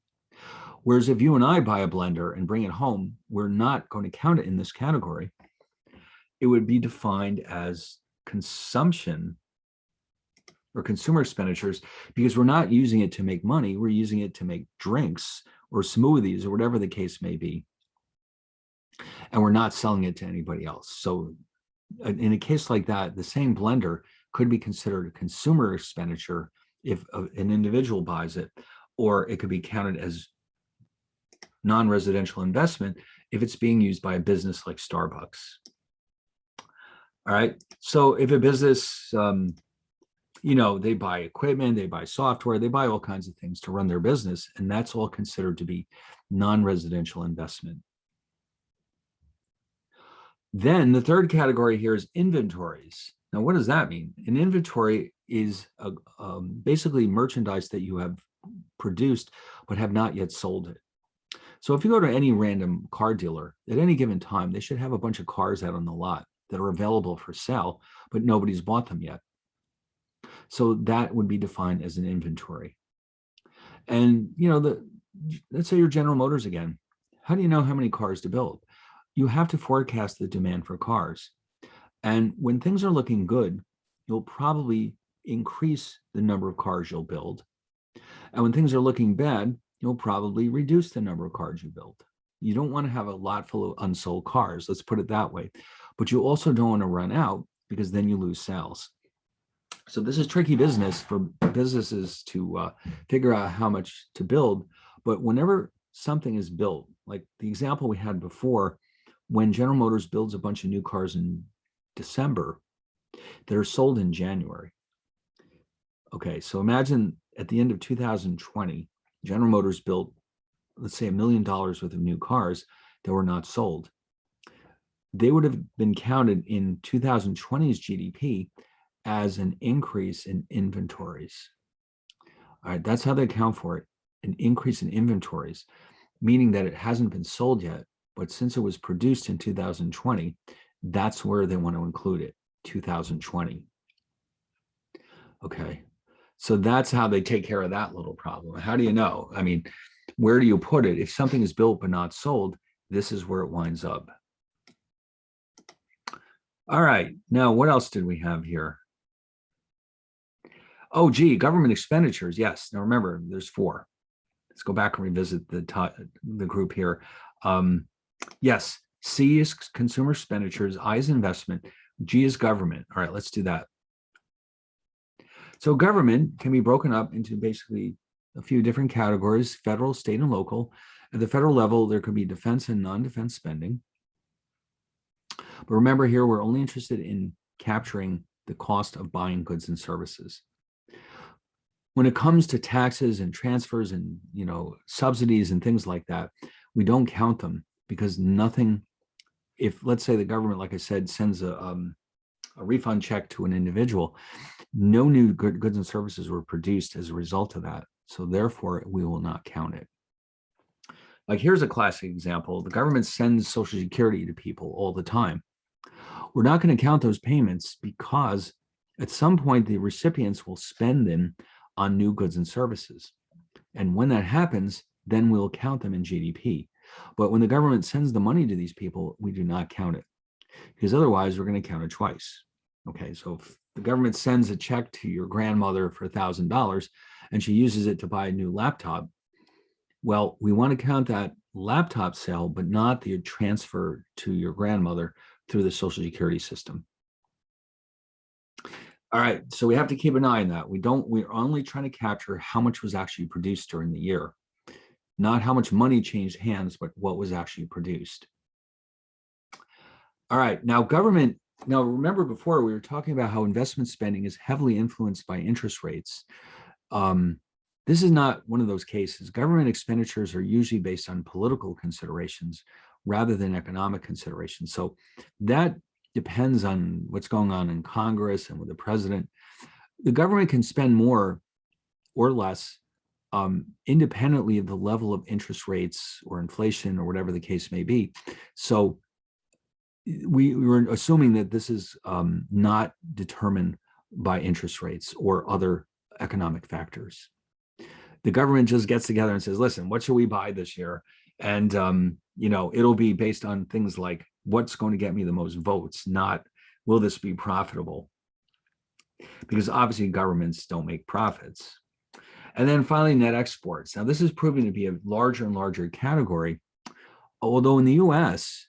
Speaker 2: Whereas if you and I buy a blender and bring it home, we're not going to count it in this category. It would be defined as consumption or consumer expenditures, because we're not using it to make money. We're using it to make drinks or smoothies or whatever the case may be. And we're not selling it to anybody else. So in a case like that, the same blender could be considered a consumer expenditure if an individual buys it, or it could be counted as non-residential investment if it's being used by a business like Starbucks. All right. So if a business, they buy equipment, they buy software, they buy all kinds of things to run their business, and that's all considered to be non-residential investment. Then the third category here is inventories. Now, what does that mean? An inventory is basically merchandise that you have produced but have not yet sold it. So if you go to any random car dealer at any given time, they should have a bunch of cars out on the lot that are available for sale, but nobody's bought them yet. So that would be defined as an inventory. And, let's say you're General Motors again. How do you know how many cars to build? You have to forecast the demand for cars. And when things are looking good, you'll probably increase the number of cars you'll build. And when things are looking bad, you'll probably reduce the number of cars you build. You don't want to have a lot full of unsold cars, let's put it that way. But you also don't want to run out, because then you lose sales. So this is tricky business for businesses to figure out how much to build. But whenever something is built, like the example we had before, when General Motors builds a bunch of new cars in December, they're sold in January. Okay, so imagine at the end of 2020, General Motors built, let's say, $1 million worth of new cars that were not sold. They would have been counted in 2020's GDP as an increase in inventories. All right, that's how they account for it, an increase in inventories, meaning that it hasn't been sold yet, but since it was produced in 2020, that's where they want to include it, 2020. Okay, so that's how they take care of that little problem. How do you know? I mean, where do you put it? If something is built but not sold, this is where it winds up. All right, now what else did we have here? Oh, gee, government expenditures. Yes, now remember, there's 4. Let's go back and revisit the group here. Yes, C is consumer expenditures, I is investment, G is government. All right, let's do that. So government can be broken up into basically a few different categories: federal, state, and local. At the federal level, there could be defense and non-defense spending. But remember here, we're only interested in capturing the cost of buying goods and services. When it comes to taxes and transfers and subsidies and things like that, we don't count them, because nothing, if let's say the government, like I said, sends a refund check to an individual, no new goods and services were produced as a result of that. So therefore, we will not count it. Like here's a classic example. The government sends Social Security to people all the time. We're not going to count those payments, because at some point the recipients will spend them on new goods and services. And when that happens, then we'll count them in GDP. But when the government sends the money to these people, we do not count it, because otherwise we're going to count it twice. Okay, so if the government sends a check to your grandmother for $1,000 and she uses it to buy a new laptop, well, we want to count that laptop sale, but not the transfer to your grandmother through the Social Security system. All right, so we have to keep an eye on that. We're only trying to capture how much was actually produced during the year, not how much money changed hands, but what was actually produced. All right, now remember before we were talking about how investment spending is heavily influenced by interest rates. This is not one of those cases. Government expenditures are usually based on political considerations rather than economic considerations. So that depends on what's going on in Congress and with the president. The government can spend more or less independently of the level of interest rates or inflation or whatever the case may be. So we were assuming that this is not determined by interest rates or other economic factors. The government just gets together and says, listen, what should we buy this year? And, it'll be based on things like what's going to get me the most votes, not will this be profitable? Because obviously governments don't make profits. And then finally, net exports. Now, this is proving to be a larger and larger category, although in the US,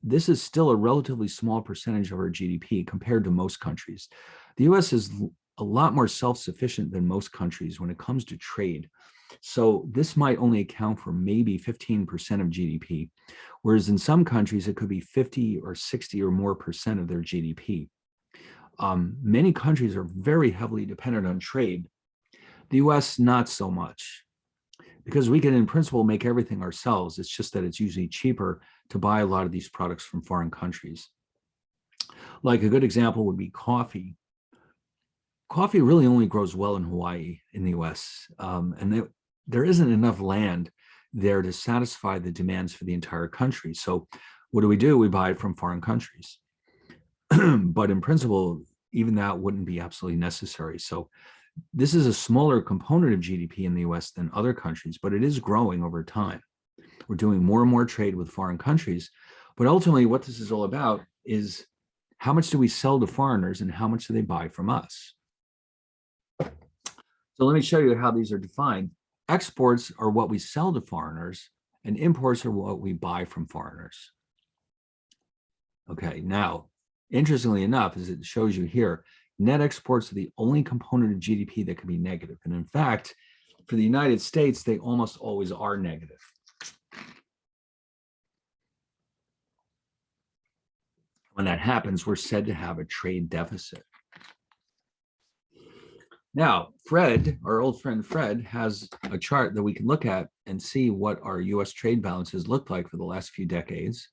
Speaker 2: this is still a relatively small percentage of our GDP compared to most countries. The US is a lot more self-sufficient than most countries when it comes to trade. So this might only account for maybe 15% of GDP, whereas in some countries, it could be 50 or 60 or more percent of their GDP. Many countries are very heavily dependent on trade. The US, not so much, because we can in principle make everything ourselves. It's just that it's usually cheaper to buy a lot of these products from foreign countries. Like a good example would be coffee. Coffee really only grows well in Hawaii in the US, and there isn't enough land there to satisfy the demands for the entire country. So what do? We buy it from foreign countries. But in principle, even that wouldn't be absolutely necessary. So this is a smaller component of GDP in the US than other countries, but it is growing over time. We're doing more and more trade with foreign countries. But ultimately, what this is all about is how much do we sell to foreigners and how much do they buy from us? So let me show you how these are defined. Exports are what we sell to foreigners, and imports are what we buy from foreigners. Okay, now, interestingly enough, as it shows you here, net exports are the only component of GDP that can be negative. And in fact, for the United States, they almost always are negative. When that happens, we're said to have a trade deficit. Now, Fred, our old friend Fred, has a chart that we can look at and see what our US trade balances looked like for the last few decades.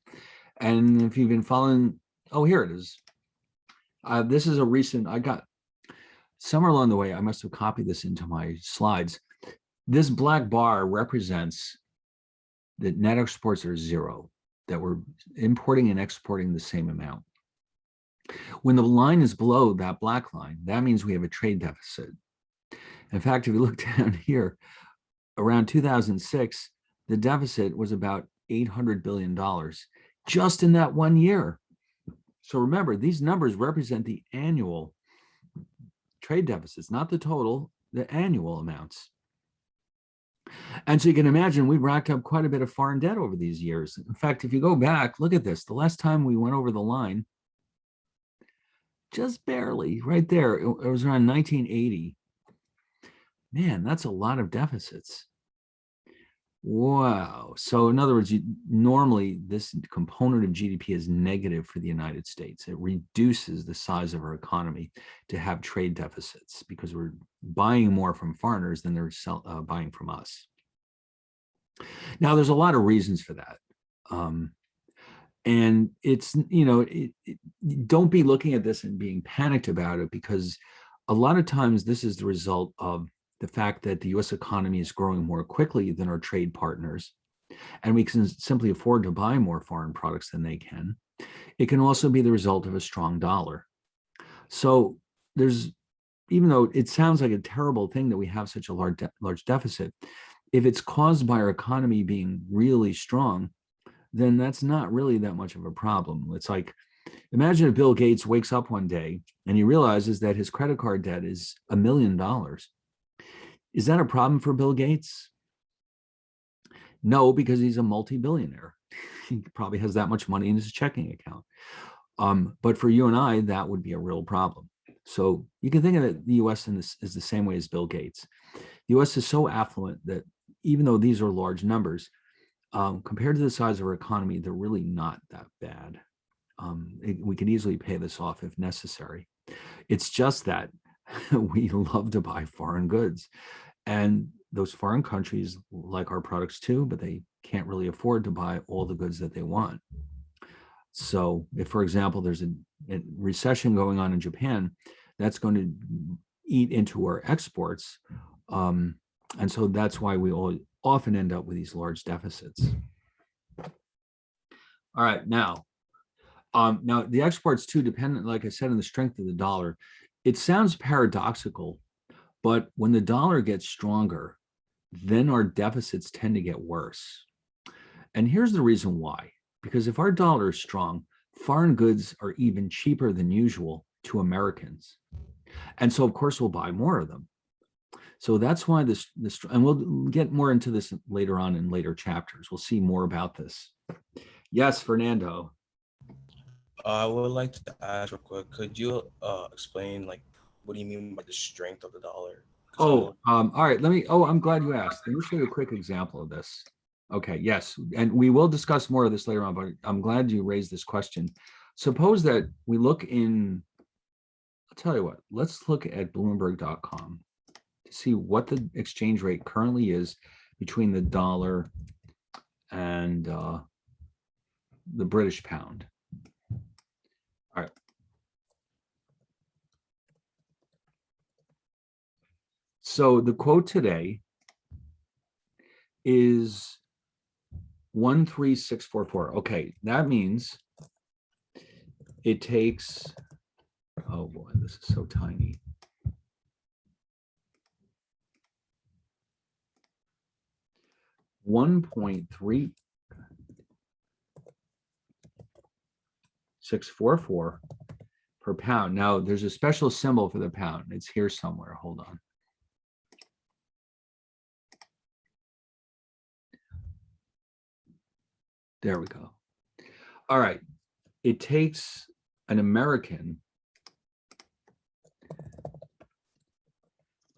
Speaker 2: And if you've been following, oh, here it is. This is a recent, I got somewhere along the way, I must have copied this into my slides. This black bar represents that net exports are zero, that we're importing and exporting the same amount. When the line is below that black line, that means we have a trade deficit. In fact, if you look down here, around 2006, the deficit was about $800 billion just in that 1 year. So remember, these numbers represent the annual trade deficits, not the total, the annual amounts. And so you can imagine we racked up quite a bit of foreign debt over these years. In fact, if you go back, look at this. The last time we went over the line, just barely, right there, it was around 1980. Man, that's a lot of deficits. Wow. So in other words, normally this component of GDP is negative for the United States. It reduces the size of our economy to have trade deficits because we're buying more from foreigners than they're buying from us. Now, there's a lot of reasons for that. And it's, don't be looking at this and being panicked about it, because a lot of times this is the result of the fact that the US economy is growing more quickly than our trade partners, and we can simply afford to buy more foreign products than they can. It can also be the result of a strong dollar. So even though it sounds like a terrible thing that we have such a large deficit, if it's caused by our economy being really strong, then that's not really that much of a problem. It's like Imagine if Bill Gates wakes up one day and he realizes that his credit card debt is $1 million. Is that a problem for Bill Gates? No, because he's a multi-billionaire. He probably has that much money in his checking account. But for you and I, that would be a real problem. So you can think of it, the US in this is the same way as Bill Gates. The US is so affluent that even though these are large numbers, compared to the size of our economy, they're really not that bad. We could easily pay this off if necessary. It's just that we love to buy foreign goods. And those foreign countries like our products too, but they can't really afford to buy all the goods that they want. So if, for example, there's a recession going on in Japan, that's going to eat into our exports. And so that's why we all often end up with these large deficits. All right, now the exports too depend, like I said, on the strength of the dollar. It sounds paradoxical, but when the dollar gets stronger, then our deficits tend to get worse. And here's the reason why. Because if our dollar is strong, foreign goods are even cheaper than usual to Americans. And so, of course, we'll buy more of them. So that's why this, and we'll get more into this later on in later chapters. We'll see more about this. Yes, Fernando.
Speaker 3: I would like to ask real quick, could you explain like what do you mean by the strength of the dollar?
Speaker 2: Oh, all right. I'm glad you asked. Let me show you a quick example of this. Okay, yes. And we will discuss more of this later on, but I'm glad you raised this question. Suppose that we look in, I'll tell you what, let's look at Bloomberg.com to see what the exchange rate currently is between the dollar and the British pound. All right. So the quote today is 13644. Okay, that means it takes, oh boy, this is so tiny. $1.3644 per pound. Now there's a special symbol for the pound. It's here somewhere. Hold on. There we go. All right. It takes an American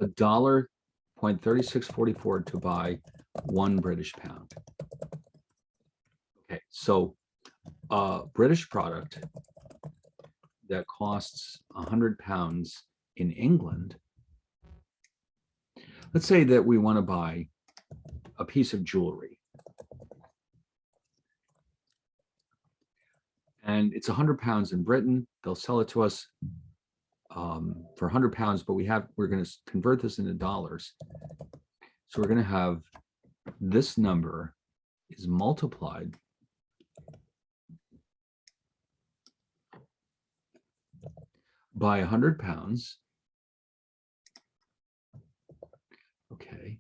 Speaker 2: $1.3644 to buy 1 British pound. Okay, so a British product that costs 100 pounds in England, let's say that we want to buy a piece of jewelry. And it's 100 pounds in Britain. They'll sell it to us for 100 pounds, but we're going to convert this into dollars. So we're going to have this number is multiplied by 100 pounds. Okay.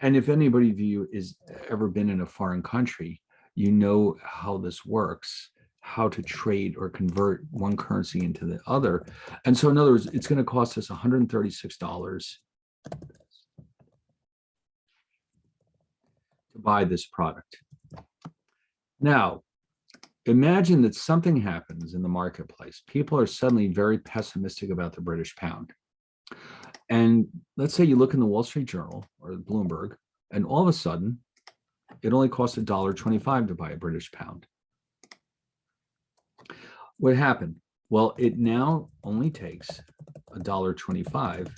Speaker 2: And if anybody of you has ever been in a foreign country, you know how this works, how to trade or convert one currency into the other. And so in other words, it's going to cost us $136 to buy this product. Now, imagine that something happens in the marketplace. People are suddenly very pessimistic about the British pound. And let's say you look in the Wall Street Journal or Bloomberg, and all of a sudden, it only costs $1.25 to buy a British pound. What happened? Well, it now only takes $1.25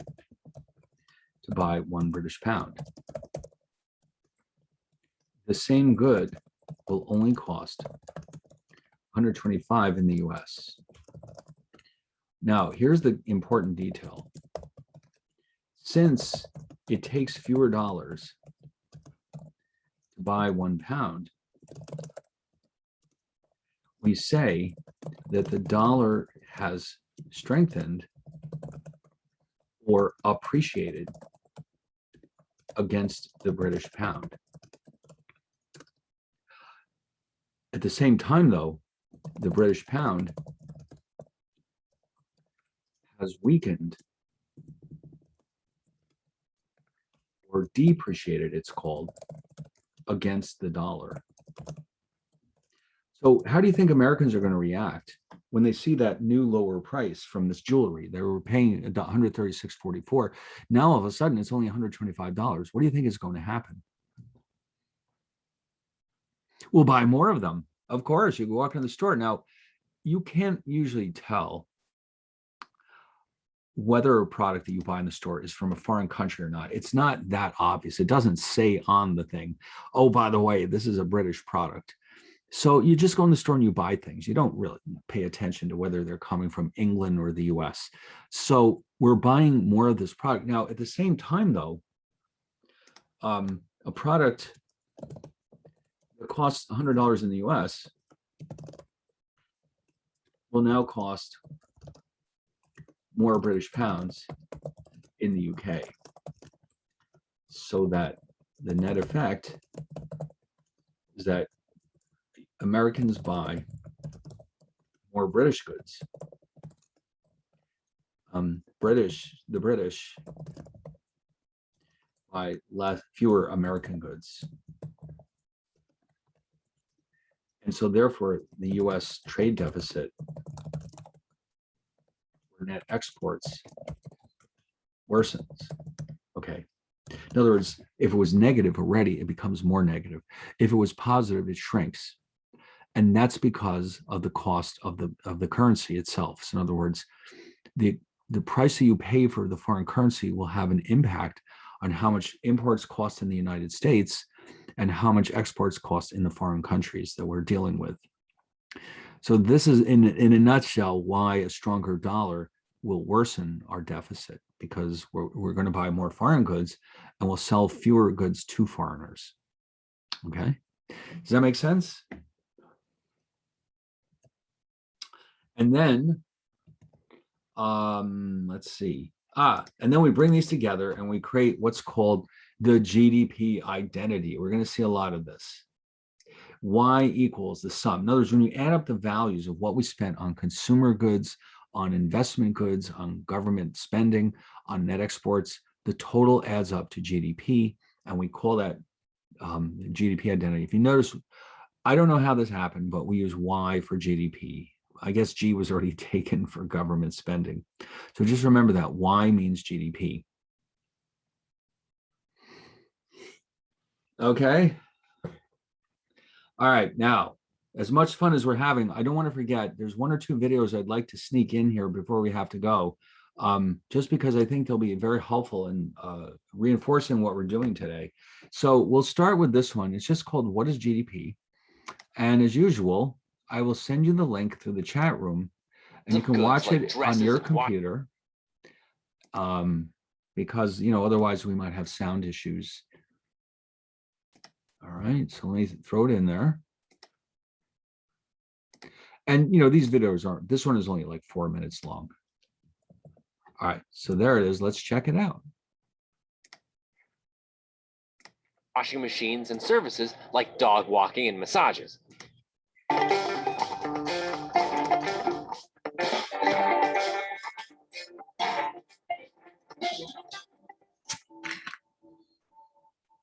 Speaker 2: to buy 1 British pound. The same good will only cost $125 in the US. Now, here's the important detail. Since it takes fewer dollars to buy 1 pound, we say that the dollar has strengthened or appreciated against the British pound. At the same time, though, the British pound has weakened or depreciated, it's called, against the dollar. So how do you think Americans are going to react when they see that new lower price from this jewelry? They were paying $136.44. Now all of a sudden it's only $125. What do you think is going to happen? We'll buy more of them. Of course, you can walk in the store. Now, you can't usually tell whether a product that you buy in the store is from a foreign country or not. It's not that obvious. It doesn't say on the thing, oh, by the way, this is a British product. So you just go in the store and you buy things. You don't really pay attention to whether they're coming from England or the US. So we're buying more of this product. Now, at the same time, though, a product that costs $100 in the US will now cost more British pounds in the UK. So that the net effect is that Americans buy more British goods. The British buy fewer American goods. And so therefore the US trade deficit or net exports worsens. Okay. In other words, if it was negative already, it becomes more negative. If it was positive, it shrinks. And that's because of the cost of the currency itself. So in other words, the price that you pay for the foreign currency will have an impact on how much imports cost in the United States and how much exports cost in the foreign countries that we're dealing with. So this is in a nutshell why a stronger dollar will worsen our deficit, because we're going to buy more foreign goods and we'll sell fewer goods to foreigners. Okay, does that make sense? And then, let's see. And then we bring these together and we create what's called the GDP identity. We're going to see a lot of this. Y equals the sum. In other words, when you add up the values of what we spent on consumer goods, on investment goods, on government spending, on net exports, the total adds up to GDP, and we call that GDP identity. If you notice, I don't know how this happened, but we use Y for GDP. I guess G was already taken for government spending. So just remember that Y means GDP. Okay. All right. Now, as much fun as we're having, I don't want to forget, there's one or two videos I'd like to sneak in here before we have to go, just because I think they'll be very helpful in reinforcing what we're doing today. So we'll start with this one. It's just called What is GDP? And as usual, I will send you the link through the chat room and you can watch it on your computer, because, you know, otherwise we might have sound issues. All right, so let me throw it in there. And, you know, these videos aren't, this one is only like 4 minutes long. All right, so there it is. Let's check it out.
Speaker 4: Washing machines and services like dog walking and massages.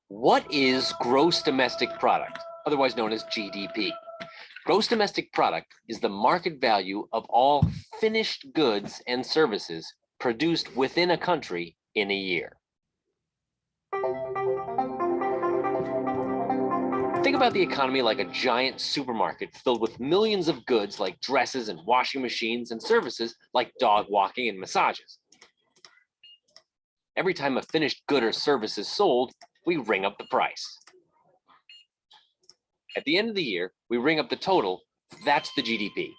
Speaker 4: What is gross domestic product, otherwise known as GDP? Gross domestic product is the market value of all finished goods and services produced within a country in a year. Think about the economy like a giant supermarket filled with millions of goods like dresses and washing machines and services like dog walking and massages. Every time a finished good or service is sold, we ring up the price. At the end of the year, we ring up the total. That's the GDP.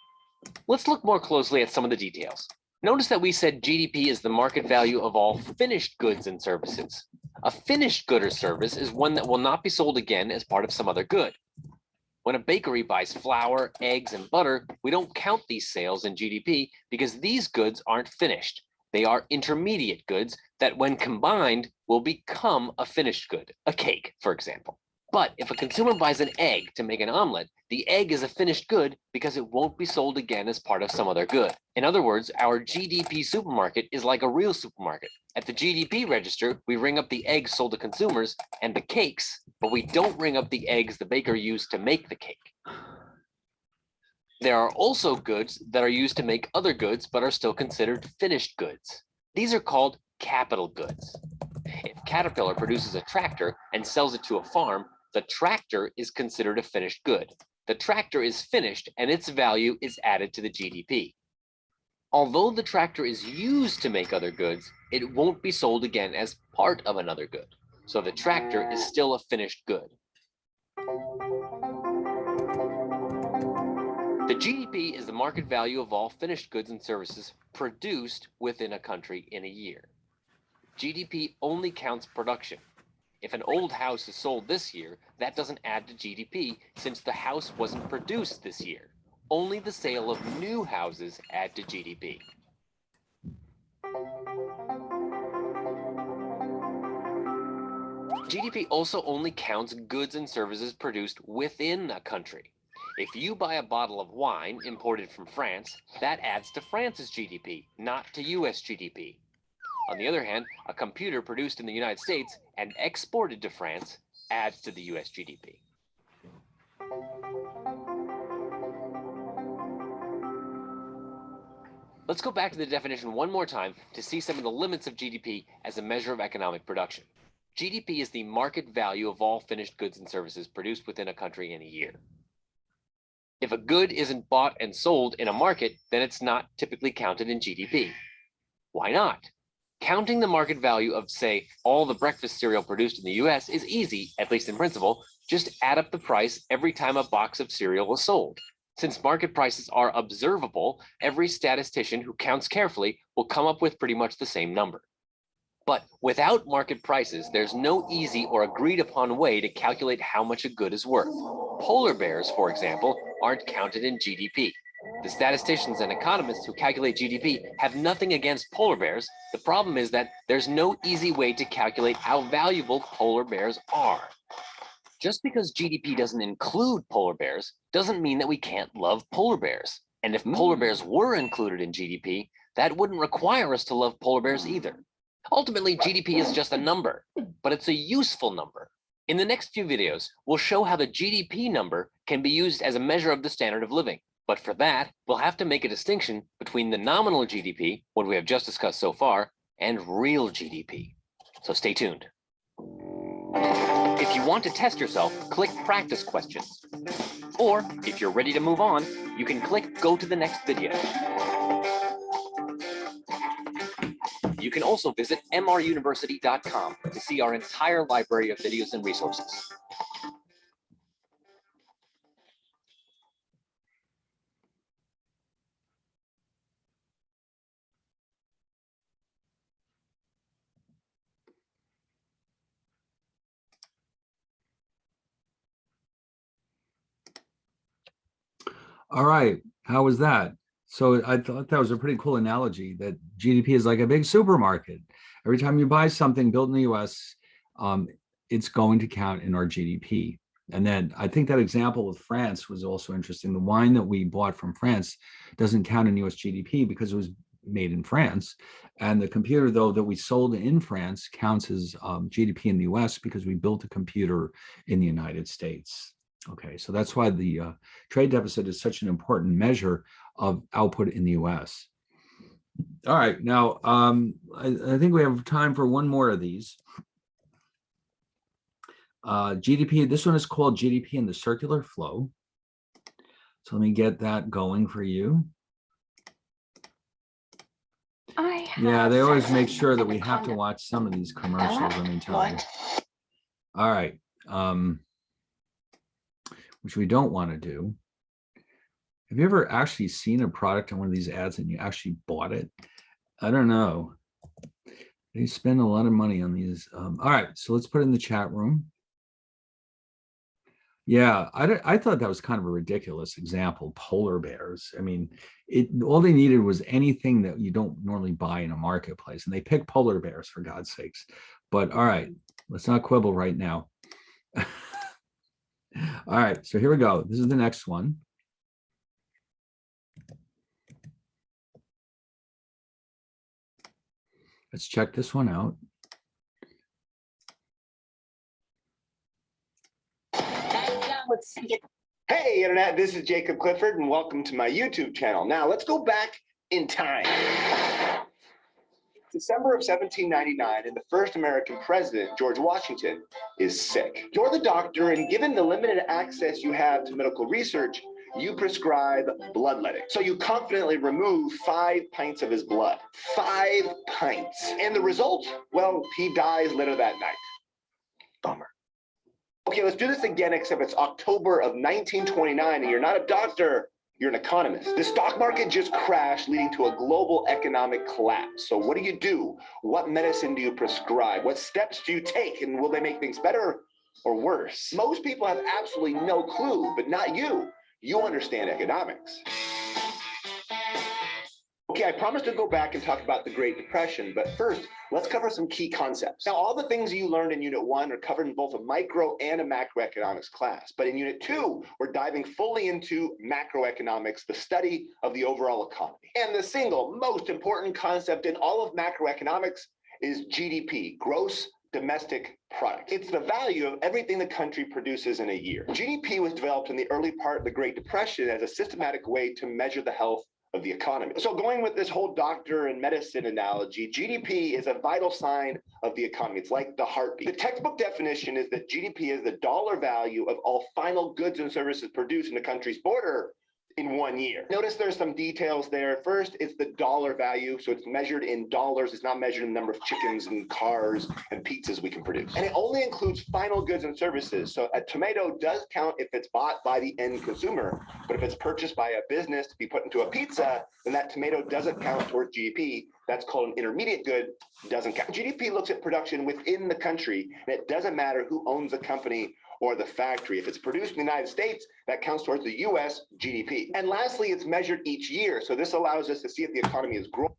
Speaker 4: Let's look more closely at some of the details. Notice that we said GDP is the market value of all finished goods and services. A finished good or service is one that will not be sold again as part of some other good. When a bakery buys flour, eggs, and butter, we don't count these sales in GDP because these goods aren't finished. They are intermediate goods that when combined will become a finished good, a cake, for example. But if a consumer buys an egg to make an omelet, The egg is a finished good because it won't be sold again as part of some other good. In other words, our GDP supermarket is like a real supermarket. At the GDP register, we ring up the eggs sold to consumers and the cakes, but we don't ring up the eggs the baker used to make the cake. There are also goods that are used to make other goods, but are still considered finished goods. These are called capital goods. If Caterpillar produces a tractor and sells it to a farm, the tractor is considered a finished good. The tractor is finished and its value is added to the GDP. Although the tractor is used to make other goods, it won't be sold again as part of another good. So the tractor is still a finished good. The GDP is the market value of all finished goods and services produced within a country in a year. GDP only counts production. If an old house is sold this year, that doesn't add to GDP since the house wasn't produced this year. Only the sale of new houses add to GDP. GDP also only counts goods and services produced within a country. If you buy a bottle of wine imported from France, that adds to France's GDP, not to US GDP. On the other hand, a computer produced in the United States and exported to France adds to the US GDP. Let's go back to the definition one more time to see some of the limits of GDP as a measure of economic production. GDP is the market value of all finished goods and services produced within a country in a year. If a good isn't bought and sold in a market, then it's not typically counted in GDP. Why not? Counting the market value of, say, all the breakfast cereal produced in the US is easy, at least in principle. Just add up the price every time a box of cereal was sold. Since market prices are observable, every statistician who counts carefully will come up with pretty much the same number. But without market prices, there's no easy or agreed upon way to calculate how much a good is worth. Polar bears, for example, aren't counted in GDP. The statisticians and economists who calculate GDP have nothing against polar bears. The problem is that there's no easy way to calculate how valuable polar bears are. Just because GDP doesn't include polar bears doesn't mean that we can't love polar bears. And if polar bears were included in GDP, that wouldn't require us to love polar bears either. Ultimately, GDP is just a number, but it's a useful number. In the next few videos, we'll show how the GDP number can be used as a measure of the standard of living. But for that, we'll have to make a distinction between the nominal GDP, what we have just discussed so far, and real GDP. So stay tuned. If you want to test yourself, click practice questions. Or if you're ready to move on, you can click go to the next video. You can also visit mruniversity.com to see our entire library of videos and resources.
Speaker 2: All right, how was that? So I thought that was a pretty cool analogy that GDP is like a big supermarket. Every time you buy something built in the US, it's going to count in our GDP. And then I think that example with France was also interesting. The wine that we bought from France doesn't count in US GDP because it was made in France. And the computer, though, that we sold in France counts as GDP in the US because we built a computer in the United States. Okay, so that's why the trade deficit is such an important measure of output in the US. All right, now I think we have time for one more of these. GDP, this one is called GDP in the circular flow. So let me get that going for you. Yeah, they always make sure that we have to watch some of these commercials, let me tell you. All right, which we don't want to do. Have you ever actually seen a product on one of these ads and you actually bought it? I don't know. They spend a lot of money on these. All right, so let's put it in the chat room. Yeah, I thought that was kind of a ridiculous example, polar bears. I mean, all they needed was anything that you don't normally buy in a marketplace, and they picked polar bears, for God's sakes. But all right, let's not quibble right now. All right, so here we go. This is the next one. Let's check this one out.
Speaker 4: Let's see it.
Speaker 5: Hey, Internet, this is Jacob Clifford, and welcome to my YouTube channel. Now, let's go back in time. December of 1799, and the first American president, George Washington, is sick. You're the doctor, and given the limited access you have to medical research, you prescribe bloodletting. So you confidently remove 5 pints of his blood. 5 pints. And the result? Well, he dies later that night. Bummer. Okay, let's do this again, except it's October of 1929, and you're not a doctor, you're an economist. The stock market just crashed, leading to a global economic collapse. So what do? What medicine do you prescribe? What steps do you take? And will they make things better or worse? Most people have absolutely no clue, but not you. You understand economics. Okay, I promised to go back and talk about the Great Depression, but first, let's cover some key concepts. Now, all the things you learned in Unit 1 are covered in both a micro and a macroeconomics class, but in Unit 2, we're diving fully into macroeconomics, the study of the overall economy. And the single most important concept in all of macroeconomics is GDP, gross domestic product. It's the value of everything the country produces in a year. GDP was developed in the early part of the Great Depression as a systematic way to measure the health of the economy. So going with this whole doctor and medicine analogy, GDP is a vital sign of the economy. It's like the heartbeat. The textbook definition is that GDP is the dollar value of all final goods and services produced in a country's border in 1 year. Notice there's some details there. First, it's the dollar value. So it's measured in dollars. It's not measured in the number of chickens and cars and pizzas we can produce. And it only includes final goods and services. So a tomato does count if it's bought by the end consumer, but if it's purchased by a business to be put into a pizza, then that tomato doesn't count towards GDP. That's called an intermediate good, doesn't count. GDP looks at production within the country, and it doesn't matter who owns the company or the factory. If it's produced in the United States, that counts towards the US GDP. And lastly, it's measured each year. So this allows us to see if the economy is growing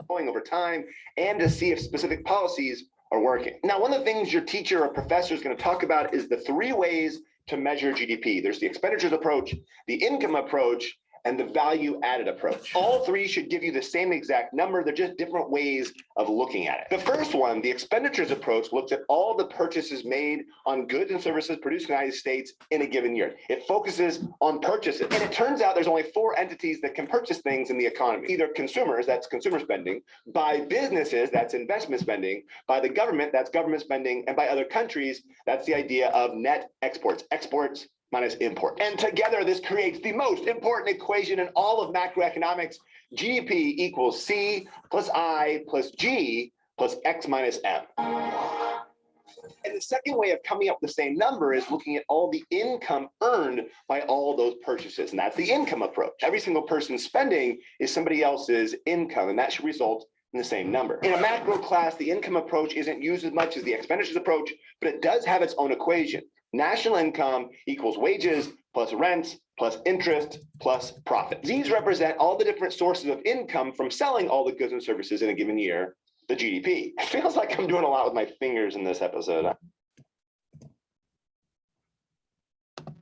Speaker 5: over time and to see if specific policies are working. Now, one of the things your teacher or professor is going to talk about is the 3 ways to measure GDP. There's the expenditures approach, the income approach, and the value added approach. All 3 should give you the same exact number. They're just different ways of looking at it. The first one, the expenditures approach, looks at all the purchases made on goods and services produced in the United States in a given year. It focuses on purchases. And it turns out there's only 4 entities that can purchase things in the economy. Either consumers, that's consumer spending, by businesses, that's investment spending, by the government, that's government spending, and by other countries, that's the idea of net exports. Exports minus import. And together, this creates the most important equation in all of macroeconomics. GDP equals C plus I plus G plus X minus M. And the second way of coming up with the same number is looking at all the income earned by all those purchases. And that's the income approach. Every single person's spending is somebody else's income, and that should result in the same number. In a macro class, the income approach isn't used as much as the expenditures approach, but it does have its own equation. National income equals wages plus rents plus interest plus profit. These represent all the different sources of income from selling all the goods and services in a given year, the GDP. It feels like I'm doing a lot with my fingers in this episode.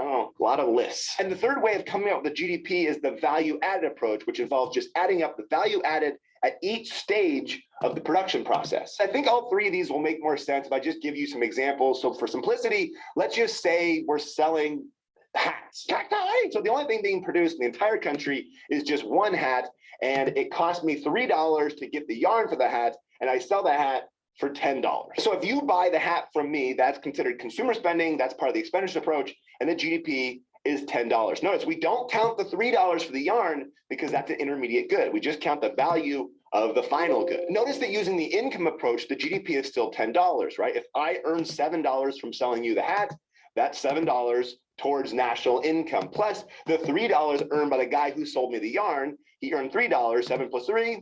Speaker 5: Oh, a lot of lists. And the third way of coming up with the GDP is the value added approach, which involves just adding up the value added at each stage of the production process. I think all 3 of these will make more sense if I just give you some examples. So for simplicity, let's just say we're selling hats. Cacti! So the only thing being produced in the entire country is just 1 hat, and it cost me $3 to get the yarn for the hat, and I sell the hat for $10. So if you buy the hat from me, that's considered consumer spending, that's part of the expenditure approach, and the GDP is $10. Notice we don't count the $3 for the yarn because that's an intermediate good. We just count the value of the final good. Notice that using the income approach, the GDP is still $10, right? If I earn $7 from selling you the hat, that's $7 towards national income. Plus the $3 earned by the guy who sold me the yarn, he earned $3, 7 plus 3,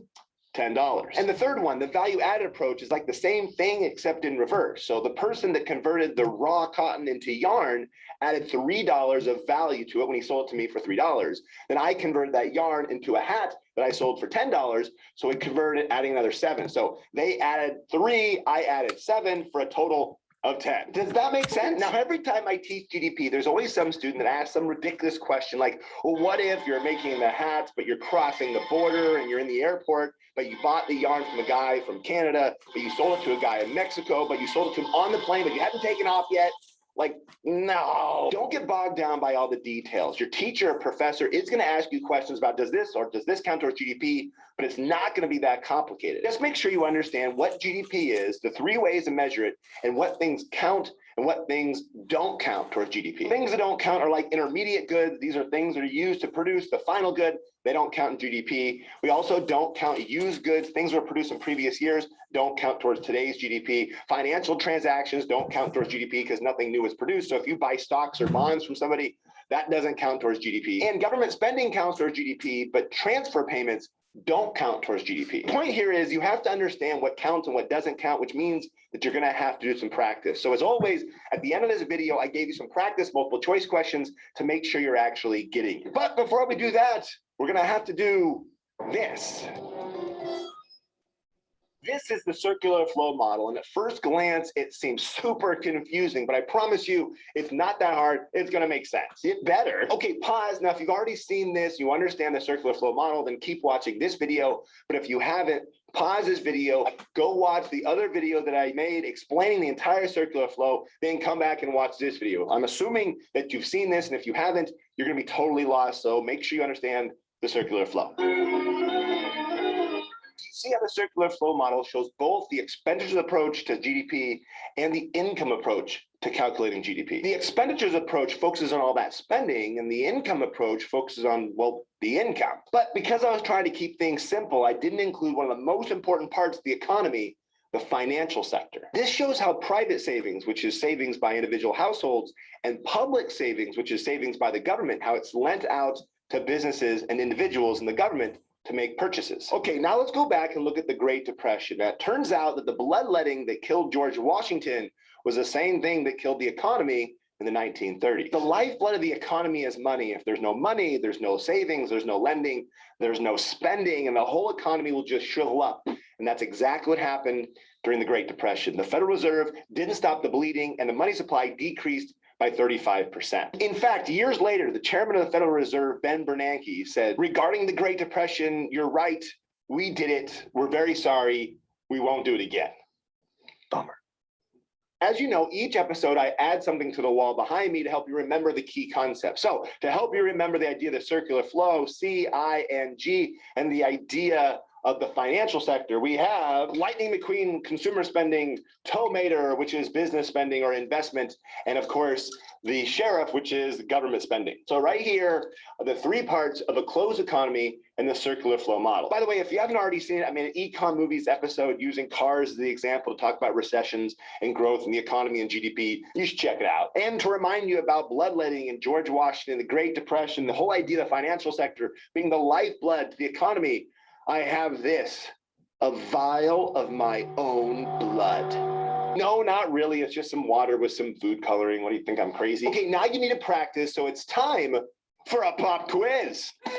Speaker 5: $10. And the third one, the value added approach, is like the same thing except in reverse. So the person that converted the raw cotton into yarn added $3 of value to it when he sold it to me for $3. Then I converted that yarn into a hat that I sold for $10. So it converted, adding another 7. So they added 3, I added 7 for a total of 10. Does that make sense? Now, every time I teach GDP, there's always some student that asks some ridiculous question like, well, what if you're making the hats, but you're crossing the border and you're in the airport, but you bought the yarn from a guy from Canada, but you sold it to a guy in Mexico, but you sold it to him on the plane, but you hadn't taken off yet? Like, no, don't get bogged down by all the details. Your teacher or professor is going to ask you questions about does this count towards GDP, but it's not going to be that complicated. Just make sure you understand what GDP is, the 3 ways to measure it, and what things count and what things don't count towards GDP. Things that don't count are like intermediate goods. These are things that are used to produce the final good. They don't count in GDP. We also don't count used goods. Things that were produced in previous years don't count towards today's GDP. Financial transactions don't count towards GDP because nothing new is produced. So if you buy stocks or bonds from somebody, that doesn't count towards GDP. And government spending counts towards GDP, but transfer payments don't count towards GDP. The point here is you have to understand what counts and what doesn't count, which means that you're going to have to do some practice. So as always, at the end of this video, I gave you some practice multiple choice questions to make sure you're actually getting it. But before we do that, we're going to have to do this. This is the circular flow model, and at first glance, it seems super confusing, but I promise you, it's not that hard. It's going to make sense. It better. Okay, pause. Now, if you've already seen this, you understand the circular flow model, then keep watching this video. But if you haven't, pause this video, go watch the other video that I made explaining the entire circular flow, then come back and watch this video. I'm assuming that you've seen this, and if you haven't, you're going to be totally lost. So make sure you understand the circular flow. See how the circular flow model shows both the expenditures approach to GDP and the income approach to calculating GDP. The expenditures approach focuses on all that spending, and the income approach focuses on, well, the income. But because I was trying to keep things simple, I didn't include one of the most important parts of the economy, the financial sector. This shows how private savings, which is savings by individual households, and public savings, which is savings by the government, how it's lent out to businesses and individuals in the government to make purchases. Okay, now let's go back and look at the Great Depression. Now, it turns out that the bloodletting that killed George Washington was the same thing that killed the economy in the 1930s. The lifeblood of the economy is money. If there's no money, there's no savings, there's no lending, there's no spending, and the whole economy will just shrivel up. And that's exactly what happened during the Great Depression. The Federal Reserve didn't stop the bleeding, and the money supply decreased by 35%. In fact, years later, the chairman of the Federal Reserve, Ben Bernanke, said, regarding the Great Depression, you're right, we did it, we're very sorry, we won't do it again. Bummer. As you know, each episode I add something to the wall behind me to help you remember the key concepts. So to help you remember the idea of the circular flow, C-I-N-G, and the idea of the financial sector, we have Lightning McQueen, consumer spending, Tow Mater, which is business spending or investment, and of course, the sheriff, which is government spending. So right here are the 3 parts of a closed economy and the circular flow model. By the way, if you haven't already seen it, I made an Econ Movies episode using cars as the example to talk about recessions and growth in the economy and GDP. You should check it out. And to remind you about bloodletting and George Washington, the Great Depression, the whole idea of the financial sector being the lifeblood to the economy, I have this, a vial of my own blood. No, not really. It's just some water with some food coloring. What do you think? I'm crazy? Okay, now you need to practice, so it's time for a pop quiz. No!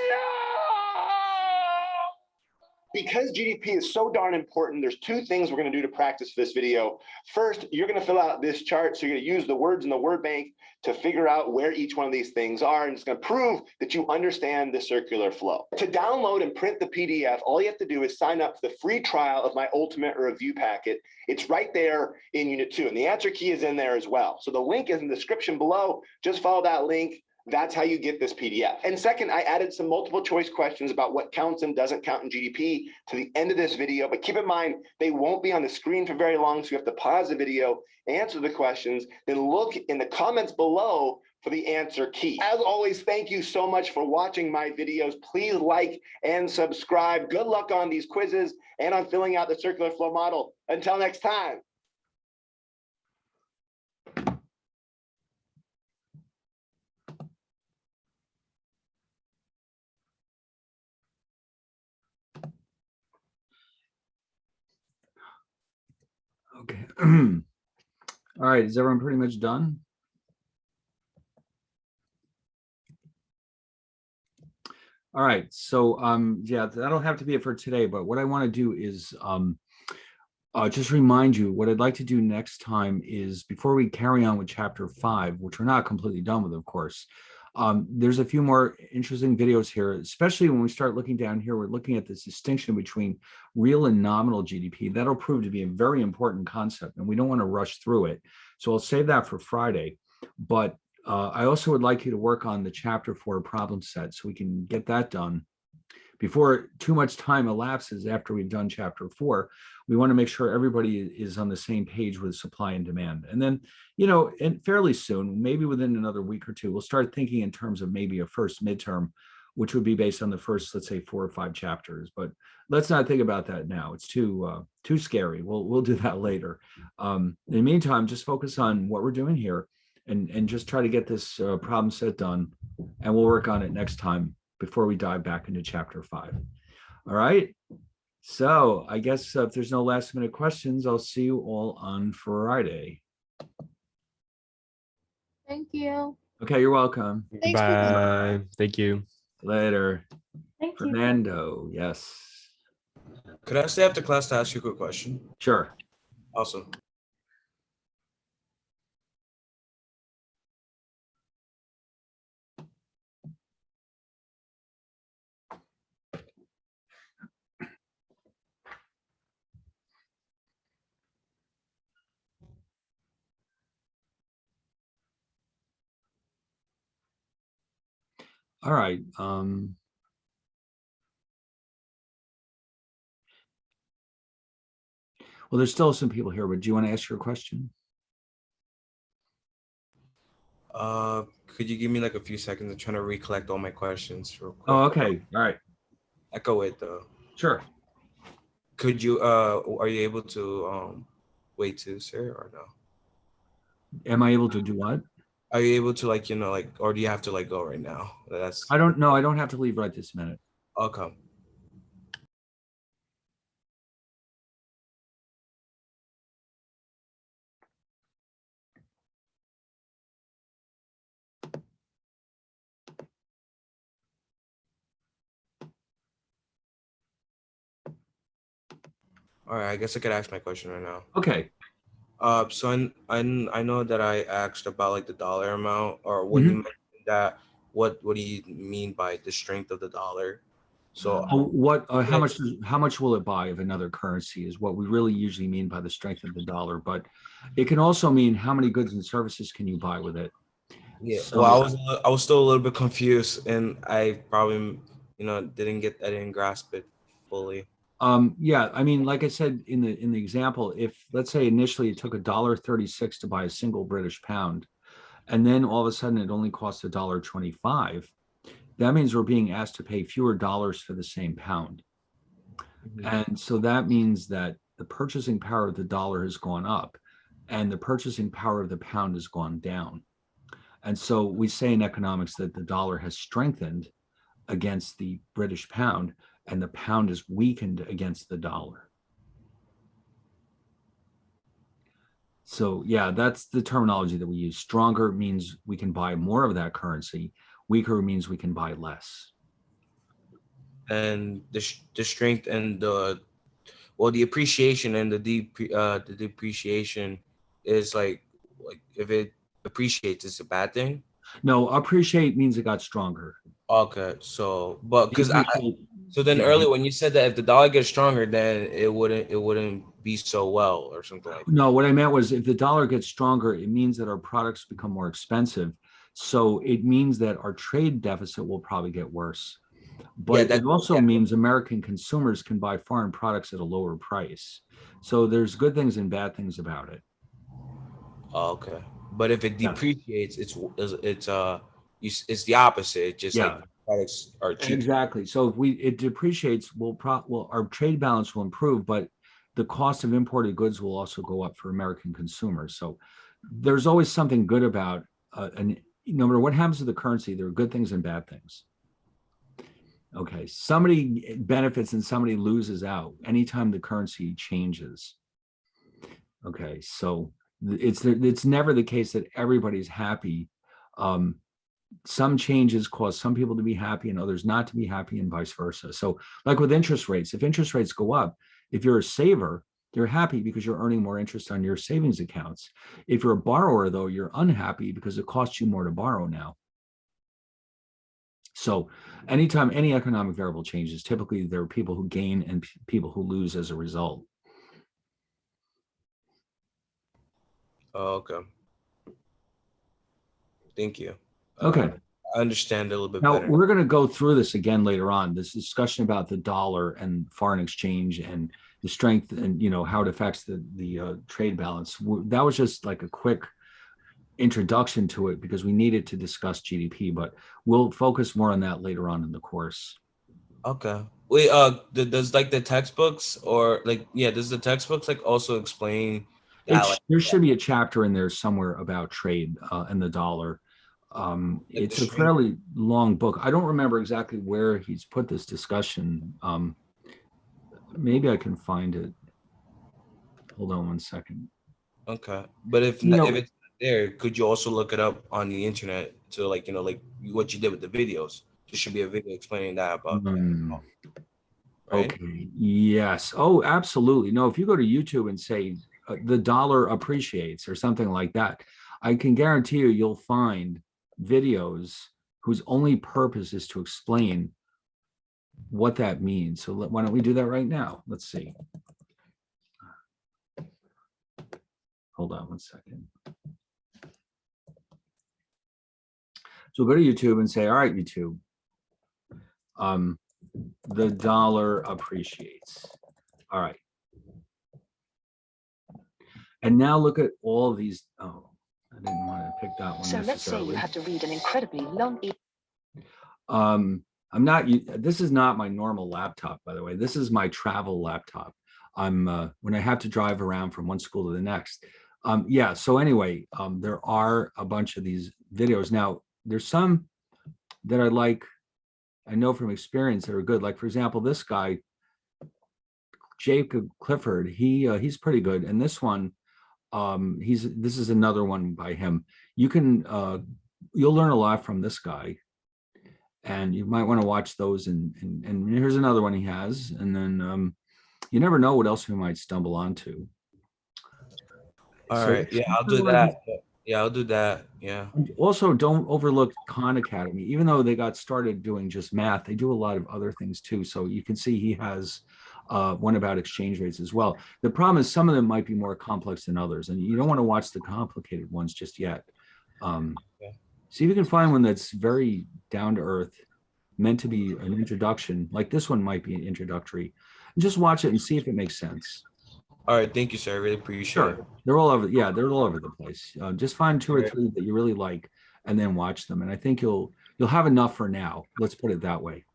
Speaker 5: Because GDP is so darn important, there's 2 things we're going to do to practice this video. First, you're going to fill out this chart. So you're going to use the words in the word bank to figure out where each one of these things are. And it's going to prove that you understand the circular flow. To download and print the PDF, all you have to do is sign up for the free trial of my ultimate review packet. It's right there in Unit 2. And the answer key is in there as well. So the link is in the description below. Just follow that link. That's how you get this PDF. And second, I added some multiple choice questions about what counts and doesn't count in GDP to the end of this video, but keep in mind, they won't be on the screen for very long, so you have to pause the video, answer the questions, then look in the comments below for the answer key. As always, thank you so much for watching my videos. Please like and subscribe. Good luck on these quizzes and on filling out the circular flow model. Until next time.
Speaker 2: Okay. All right. Is everyone pretty much done? All right, so yeah, that'll have to be it for today, but what I want to do is just remind you, what I'd like to do next time is, before we carry on with chapter 5, which we're not completely done with, of course, there's a few more interesting videos here, especially when we start looking down here. We're looking at this distinction between real and nominal GDP. That'll prove to be a very important concept, and we don't want to rush through it. So I'll save that for Friday. But I also would like you to work on the chapter 4 problem set so we can get that done before too much time elapses after we've done chapter 4. We want to make sure everybody is on the same page with supply and demand. And then, and fairly soon, maybe within another week or two, we'll start thinking in terms of maybe a first midterm, which would be based on the first, let's say, 4 or 5 chapters. But let's not think about that now. It's too scary. We'll do that later. In the meantime, just focus on what we're doing here, and just try to get this problem set done, and we'll work on it next time before we dive back into chapter 5. All right. So I guess if there's no last minute questions, I'll see you all on Friday.
Speaker 6: Thank you.
Speaker 2: Okay, you're welcome.
Speaker 6: Thanks for
Speaker 7: Bye. Thank you.
Speaker 2: Later.
Speaker 6: Thank you.
Speaker 2: Fernando, yes.
Speaker 3: Could I stay after class to ask you a quick question?
Speaker 2: Sure.
Speaker 3: Awesome.
Speaker 2: All right. Well, there's still some people here, but do you want to ask your question?
Speaker 3: Could you give me like a few seconds? I'm trying to recollect all my questions real quick.
Speaker 2: Oh, okay. All right.
Speaker 3: Echo it though.
Speaker 2: Sure.
Speaker 3: Could you are you able to wait too, sir, or no?
Speaker 2: Am I able to do what?
Speaker 3: Are you able to or do you have to go right now?
Speaker 2: I don't know. I don't have to leave right this minute.
Speaker 3: I'll come. All right, I guess I could ask my question right now.
Speaker 2: Okay.
Speaker 3: So I know that I asked about the dollar amount, or when you mentioned that, what do you mean by the strength of the dollar? So
Speaker 2: How much will it buy of another currency is what we really usually mean by the strength of the dollar, but it can also mean how many goods and services can you buy with it.
Speaker 3: yeah,
Speaker 2: So,
Speaker 3: well, I was still a little bit confused, and I probably didn't grasp it fully.
Speaker 2: yeah, I mean, like I said in the example, if let's say initially it took $1.36 to buy a single British pound, and then all of a sudden it only costs $1.25, that means we're being asked to pay fewer dollars for the same pound. And so that means that the purchasing power of the dollar has gone up and the purchasing power of the pound has gone down. And so we say in economics that the dollar has strengthened against the British pound and the pound is weakened against the dollar. So yeah, that's the terminology that we use. Stronger means we can buy more of that currency. Weaker means we can buy less.
Speaker 3: And the strength and the appreciation and the depreciation is like if it appreciates, it's a bad thing.
Speaker 2: No, appreciate means it got stronger.
Speaker 3: Okay, so but because so then
Speaker 2: yeah.
Speaker 3: earlier when you said that if the dollar gets stronger, then it wouldn't be so well or something like that.
Speaker 2: No, what I meant was if the dollar gets stronger, it means that our products become more expensive. So it means that our trade deficit will probably get worse. But it also means American consumers can buy foreign products at a lower price. So there's good things and bad things about it.
Speaker 3: Okay, but if it depreciates, it's the opposite. It's just like products are cheap.
Speaker 2: Exactly. So if it depreciates, our trade balance will improve, but the cost of imported goods will also go up for American consumers. So there's always something good about, and no matter what happens to the currency, there are good things and bad things. Okay, somebody benefits and somebody loses out anytime the currency changes. Okay, so it's never the case that everybody's happy some changes cause some people to be happy and others not to be happy, and vice versa. So like with interest rates, if interest rates go up, if you're a saver, you're happy because you're earning more interest on your savings accounts. If you're a borrower, though, you're unhappy because it costs you more to borrow now. So anytime any economic variable changes, typically there are people who gain and people who lose as a result.
Speaker 3: Oh, okay. Thank you.
Speaker 2: Okay.
Speaker 3: I understand a little bit
Speaker 2: Now,
Speaker 3: better.
Speaker 2: we're going to go through this again later on, this discussion about the dollar and foreign exchange and the strength and, how it affects the trade balance. That was just like a quick introduction to it because we needed to discuss GDP, but we'll focus more on that later on in the course.
Speaker 3: Okay. Wait, does like the textbooks or does the textbooks like also explain that?
Speaker 2: There should be a chapter in there somewhere about trade and the dollar. It's a fairly long book. I don't remember exactly where he's put this discussion. Maybe I can find it. Hold on one second.
Speaker 3: Okay, but if it's not there, could you also look it up on the internet to like what you did with the videos? There should be a video explaining that about. Right?
Speaker 2: Okay. Yes. Oh, absolutely. No, if you go to YouTube and say the dollar appreciates or something like that, I can guarantee you'll find videos whose only purpose is to explain what that means. So why don't we do that right now? Let's see. Hold on one second. So go to YouTube and say, all right, YouTube, the dollar appreciates. All right. And now look at all these. Oh, I didn't want to pick that one.
Speaker 7: So let's say you had to read an incredibly long.
Speaker 2: I'm not. This is not my normal laptop, by the way. This is my travel laptop. When I have to drive around from one school to the next. Yeah. So anyway, there are a bunch of these videos. Now, there's some that I know from experience that are good. Like, for example, this guy, Jacob Clifford, he's pretty good. And this one, this is another one by him. You'll learn a lot from this guy. And you might want to watch those. And here's another one he has. And then you never know what else we might stumble onto.
Speaker 3: All right. Yeah, I'll do that. Yeah, I'll do that. Yeah.
Speaker 2: Also, don't overlook Khan Academy. Even though they got started doing just math, they do a lot of other things too. So you can see he has one about exchange rates as well. The problem is some of them might be more complex than others, and you don't want to watch the complicated ones just yet. See if you can find one that's very down to earth, meant to be an introduction. Like this one might be an introductory. And just watch it and see if it makes sense.
Speaker 3: All right, thank you, sir. I really appreciate it.
Speaker 2: They're all over. Yeah, they're all over the place. Just find 2 or 3 that you really like, and then watch them. And I think you'll have enough for now. Let's put it that way.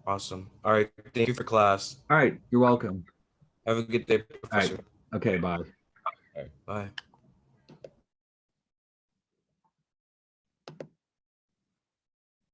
Speaker 3: Awesome. All right, thank you for class.
Speaker 2: All right, you're welcome.
Speaker 3: Have a good day, professor.
Speaker 2: All right. Okay, bye.
Speaker 3: All right, bye.